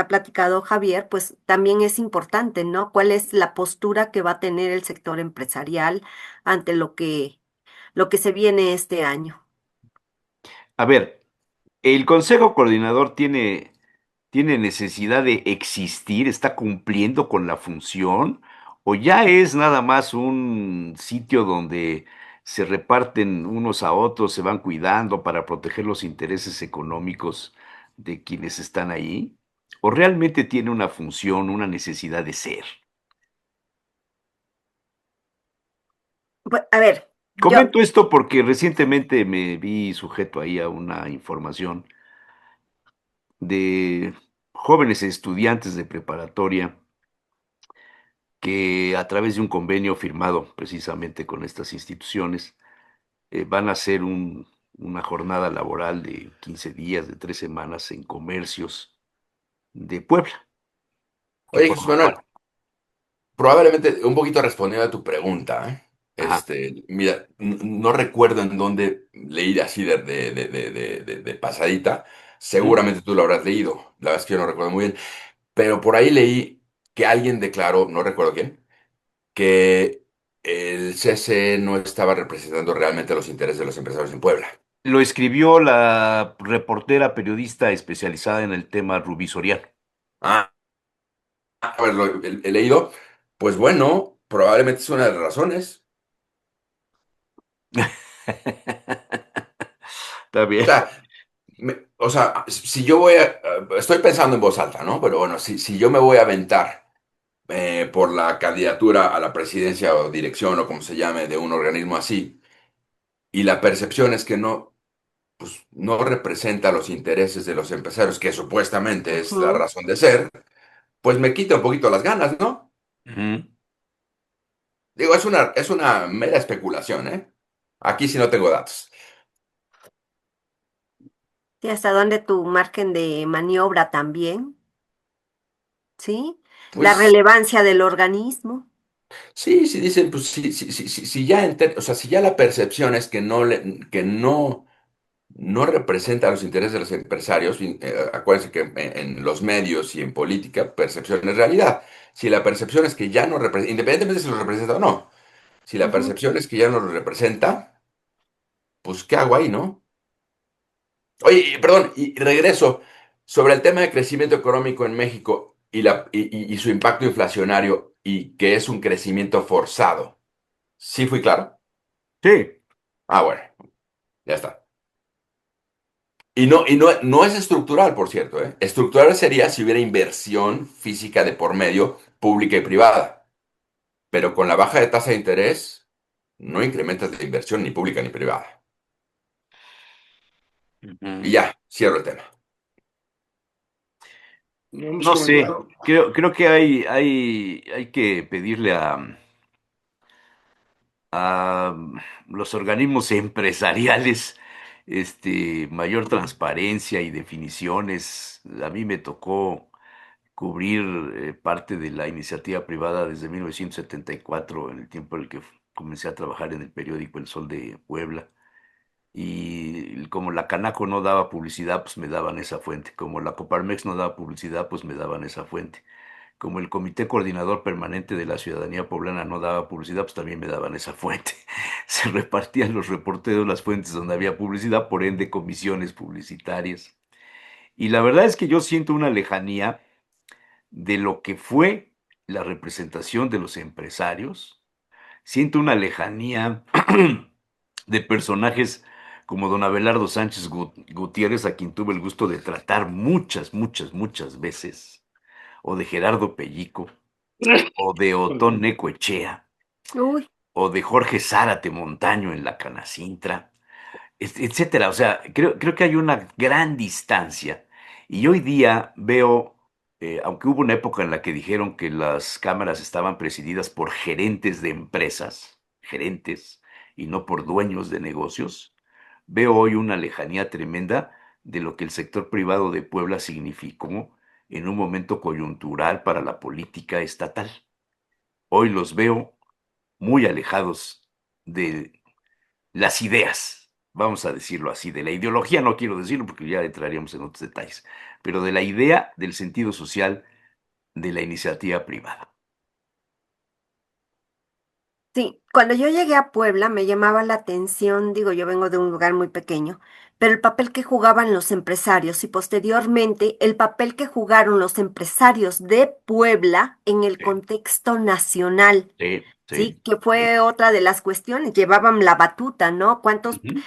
platicado Javier, pues también es importante, ¿no? ¿Cuál es la postura que va a tener el sector empresarial ante lo que se viene este año? A ver, ¿el Consejo Coordinador tiene necesidad de existir? ¿Está cumpliendo con la función? ¿O ya es nada más un sitio donde se reparten unos a otros, se van cuidando para proteger los intereses económicos de quienes están ahí? ¿O realmente tiene una función, una necesidad de ser? A ver, yo, Comento esto porque recientemente me vi sujeto ahí a una información de jóvenes estudiantes de preparatoria que a través de un convenio firmado precisamente con estas instituciones van a hacer una jornada laboral de 15 días, de 3 semanas en comercios de Puebla, que Oye, Jesús forman Manuel, parte. probablemente un poquito respondiendo a tu pregunta, ¿eh? Ajá. Mira, no recuerdo en dónde leí así de pasadita. Ujú. Seguramente tú lo habrás leído. La verdad es que yo no recuerdo muy bien. Pero por ahí leí que alguien declaró, no recuerdo quién, que el CC no estaba representando realmente los intereses de los empresarios en Puebla. Lo escribió la reportera periodista especializada en el tema Rubí Soriano. Ah, a ver, lo he leído. Pues bueno, probablemente es una de las razones. Está O bien. sea, o sea, si yo estoy pensando en voz alta, ¿no? Pero bueno, si yo me voy a aventar por la candidatura a la presidencia o dirección o como se llame de un organismo así, y la percepción es que no, pues, no representa los intereses de los empresarios, que supuestamente es la ujú. razón de ser, pues me quita un poquito las ganas, ¿no? Ujú. Digo, es una mera especulación, ¿eh? Aquí sí no tengo datos. ¿Y hasta dónde tu margen de maniobra también? ¿Sí? La Pues relevancia del organismo. sí, sí dicen, pues si ya, o sea, si ya la percepción es que que no representa los intereses de los empresarios. Y, acuérdense que en los medios y en política, percepción es realidad. Si la percepción es que ya no representa, independientemente de si los representa o no, si la Ujú, percepción es que ya no los representa, pues ¿qué hago ahí, no? Oye, perdón, y regreso sobre el tema de crecimiento económico en México y su impacto inflacionario y que es un crecimiento forzado. ¿Sí fui claro? Sí. Ah, bueno, ya está. No es estructural, por cierto, ¿eh? Estructural sería si hubiera inversión física de por medio, pública y privada. Pero con la baja de tasa de interés, no incrementas la inversión ni pública ni privada. Y Ujú. ya, cierro el tema. No hemos No sé, comentado. creo que hay que pedirle a los organismos empresariales mayor transparencia y definiciones. A mí me tocó cubrir parte de la iniciativa privada desde 1974, en el tiempo en el que comencé a trabajar en el periódico El Sol de Puebla. Y como la Canaco no daba publicidad, pues me daban esa fuente. Como la Coparmex no daba publicidad, pues me daban esa fuente. Como el Comité Coordinador Permanente de la Ciudadanía Poblana no daba publicidad, pues también me daban esa fuente. Se repartían los reporteros las fuentes donde había publicidad, por ende comisiones publicitarias. Y la verdad es que yo siento una lejanía de lo que fue la representación de los empresarios. Siento una lejanía de personajes como don Abelardo Sánchez Gutiérrez, a quien tuve el gusto de tratar muchas, muchas, muchas veces, o de Gerardo Pellico, o de Otón Necoechea, Uy, o de Jorge Zárate Montaño en la Canacintra, etcétera. O sea, creo que hay una gran distancia. Y hoy día veo, aunque hubo una época en la que dijeron que las cámaras estaban presididas por gerentes de empresas, gerentes, y no por dueños de negocios, veo hoy una lejanía tremenda de lo que el sector privado de Puebla significó en un momento coyuntural para la política estatal. Hoy los veo muy alejados de las ideas, vamos a decirlo así, de la ideología no quiero decirlo porque ya entraríamos en otros detalles, pero de la idea del sentido social de la iniciativa privada. sí, cuando yo llegué a Puebla me llamaba la atención, digo, yo vengo de un lugar muy pequeño, pero el papel que jugaban los empresarios y posteriormente el papel que jugaron los empresarios de Puebla en el Sí, contexto nacional. sí, Sí, sí. que Sí. fue otra de las cuestiones, llevaban la batuta, ¿no? ¿Cuántos Ujú.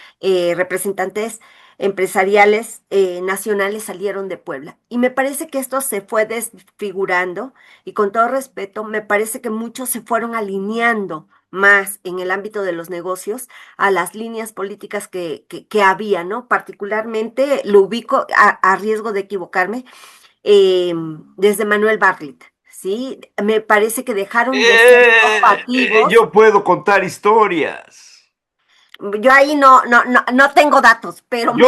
representantes empresariales nacionales salieron de Puebla? Y me parece que esto se fue desfigurando y con todo respeto, me parece que muchos se fueron alineando más en el ámbito de los negocios a las líneas políticas que había, ¿no? Particularmente lo ubico a riesgo de equivocarme eh, desde Manuel Bartlett, ¿sí? Me parece que dejaron de ser combativos. Yo puedo contar historias. Yo ahí no tengo datos, pero lo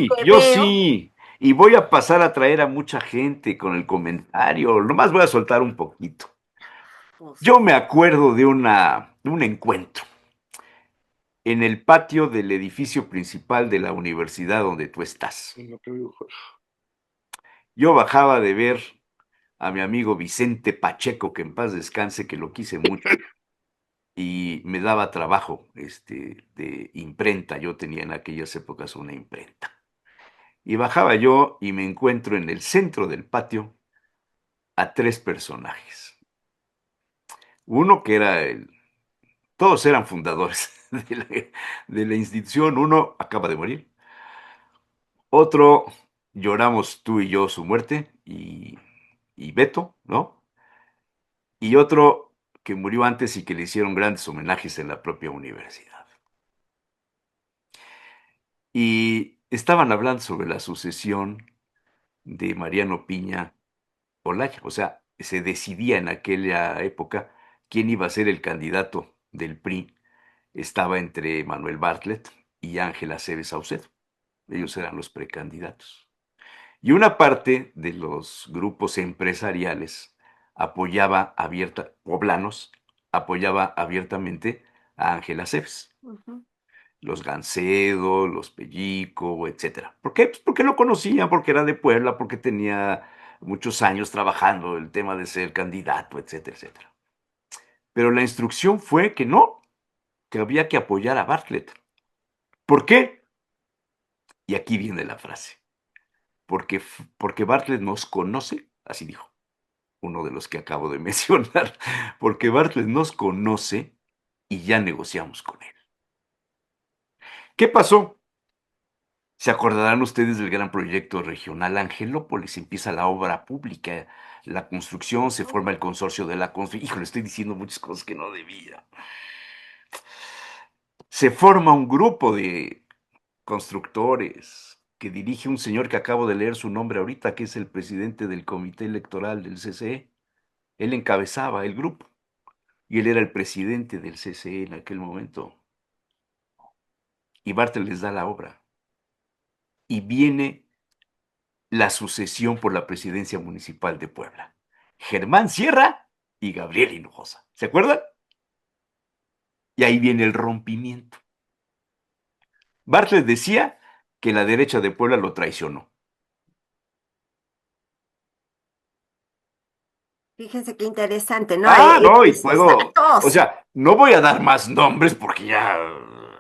que Yo veo, sí. Y voy a pasar a traer a mucha gente con el comentario. Nomás voy a soltar un poquito. pues, Yo me acuerdo de un encuentro en el patio del edificio principal de la universidad donde tú estás. en lo que dijo. Yo bajaba de ver a mi amigo Vicente Pacheco, que en paz descanse, que lo quise mucho, y me daba trabajo de imprenta. Yo tenía en aquellas épocas una imprenta. Y bajaba yo y me encuentro en el centro del patio a tres personajes. Uno que era todos eran fundadores de la institución. Uno acaba de morir. Otro, lloramos tú y yo su muerte, y Beto, ¿no? Y otro que murió antes y que le hicieron grandes homenajes en la propia universidad. Y estaban hablando sobre la sucesión de Mariano Piña Olaya. O sea, se decidía en aquella época quién iba a ser el candidato del PRI. Estaba entre Manuel Bartlett y Ángela Cebes Saucedo. Ellos eran los precandidatos. Y una parte de los grupos empresariales poblanos, apoyaba abiertamente a Ángela Cebes. ujú, Los Gancedo, los Pellico, etcétera. ¿Por qué? Pues porque lo conocían, porque era de Puebla, porque tenía muchos años trabajando el tema de ser candidato, etcétera, etcétera. Pero la instrucción fue que no, que había que apoyar a Bartlett. ¿Por qué? Y aquí viene la frase. Porque Bartlett nos conoce, así dijo uno de los que acabo de mencionar, porque Bartlett nos conoce y ya negociamos con él. ¿Qué pasó? ¿Se acordarán ustedes del gran proyecto regional Angelópolis? Empieza la obra pública, la construcción, se forma el consorcio de la construcción. Híjole, estoy diciendo muchas cosas que no debía. Se forma un grupo de constructores que dirige un señor que acabo de leer su nombre ahorita, que es el presidente del comité electoral del CCE. Él encabezaba el grupo y él era el presidente del CCE en aquel momento. Y Bartel les da la obra. Y viene la sucesión por la presidencia municipal de Puebla. Germán Sierra y Gabriel Hinojosa. ¿Se acuerdan? Y ahí viene el rompimiento. Bartlett decía que la derecha de Puebla lo traicionó. fíjense qué interesante, ¿no? Ah, no, y Esos puedo, o datos, sea, no voy a dar más nombres porque ya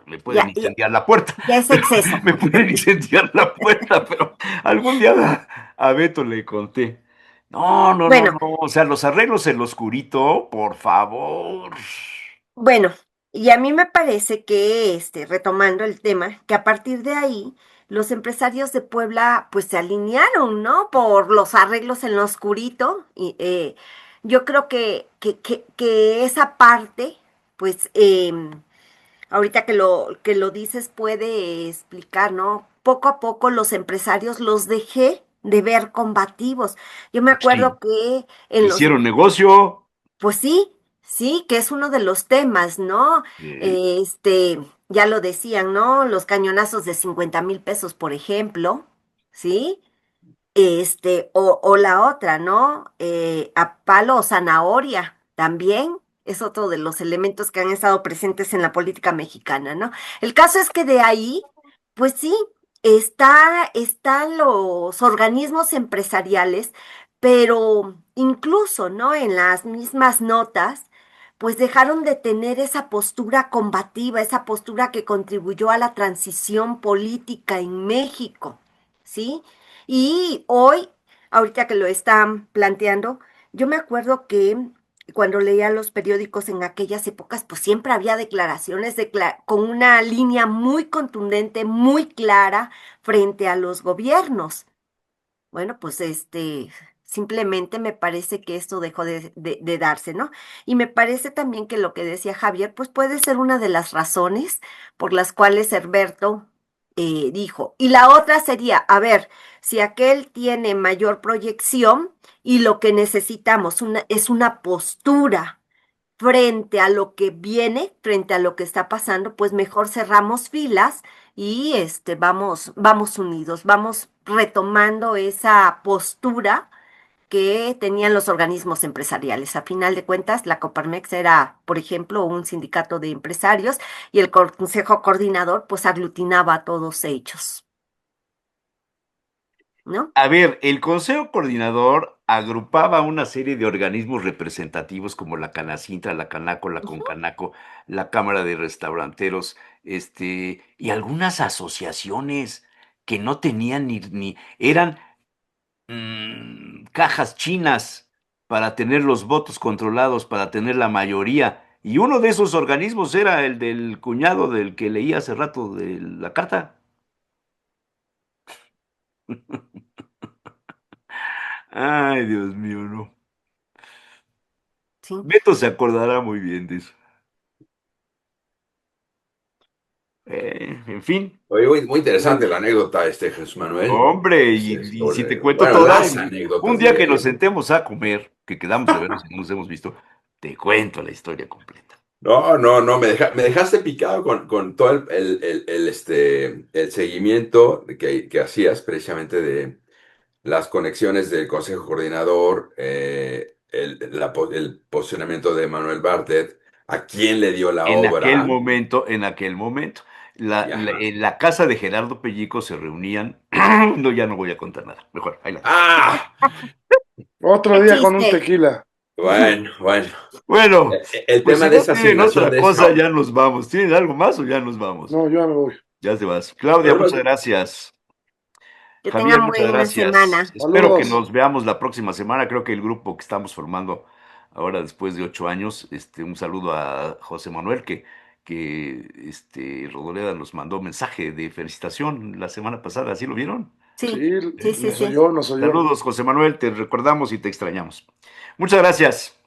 me pueden ya, incendiar la puerta. ya es exceso. Me pueden incendiar la puerta, pero algún día a Beto le conté. No, no, no, Bueno, no, o sea, los arreglos en lo oscurito, por favor. bueno, Y a mí me parece que, retomando el tema, que a partir de ahí los empresarios de Puebla pues se alinearon, ¿no? Por los arreglos en lo oscurito. Y yo creo que esa parte, pues ahorita que lo dices puede explicar, ¿no? Poco a poco los empresarios los dejé de ver combativos. Yo me Sí. acuerdo que en los Hicieron negocio. pues sí, sí, que es uno de los temas, ¿no? Ya lo decían, ¿no? Los cañonazos de 50,000 pesos, por ejemplo, ¿sí? O la otra, ¿no? A palo o zanahoria, también es otro de los elementos que han estado presentes en la política mexicana, ¿no? El caso es que de ahí, pues sí, están los organismos empresariales, pero incluso, ¿no? En las mismas notas, pues dejaron de tener esa postura combativa, esa postura que contribuyó a la transición política en México, ¿sí? Y hoy, ahorita que lo están planteando, yo me acuerdo que cuando leía los periódicos en aquellas épocas, pues siempre había declaraciones con una línea muy contundente, muy clara frente a los gobiernos. Bueno, pues simplemente me parece que esto dejó de darse, ¿no? Y me parece también que lo que decía Javier, pues puede ser una de las razones por las cuales Herberto dijo. Y la otra sería, a ver, si aquel tiene mayor proyección y lo que necesitamos es una postura frente a lo que viene, frente a lo que está pasando, pues mejor cerramos filas y vamos unidos, vamos retomando esa postura que tenían los organismos empresariales. A final de cuentas, la Coparmex era, por ejemplo, un sindicato de empresarios y el consejo coordinador pues aglutinaba a todos ellos, ¿no? A ver, el Consejo Coordinador agrupaba una serie de organismos representativos como la Canacintra, la Canaco, la Ujú. Concanaco, la Cámara de Restauranteros, y algunas asociaciones que no tenían eran cajas chinas para tener los votos controlados, para tener la mayoría. Y uno de esos organismos era el del cuñado del que leí hace rato de la carta. Ay, Dios mío, no. Sí. Beto se acordará muy bien de eso. En fin, Oye, muy, muy interesante la anécdota, Jesús Manuel. hombre, y si te cuento Bueno, toda, las un anécdotas, día diría que nos yo. sentemos a comer, que quedamos de vernos y no nos hemos visto, te cuento la historia completa. No, no, no, me dejaste picado con todo el seguimiento que hacías precisamente de las conexiones del Consejo Coordinador, el posicionamiento de Manuel Bartlett, a quién le dio la obra. En aquel momento, Y ajá. en la casa de Gerardo Pellico se reunían, no, ya no voy a contar nada, mejor, ahí la dejo. ¡Ah! Otro ¡Qué día con un chiste! tequila. Bueno, bueno. Bueno, El pues tema si de no esa tienen asignación otra de cosa, eso. ya nos vamos. ¿Tienen algo más o ya nos vamos? No, yo ya me voy. Ya te vas. Claudia, Pero no, muchas gracias. Que Javier, tengan muchas buena gracias. semana. Espero que Saludos. nos veamos la próxima semana. Creo que el grupo que estamos formando ahora después de 8 años, un saludo a José Manuel, que Rodoleda nos mandó mensaje de felicitación la semana pasada. ¿Sí lo vieron? Sí, Sí, sí, sí, nos sí. oyó, nos oyó. Saludos, José Manuel, te recordamos y te extrañamos. Muchas gracias.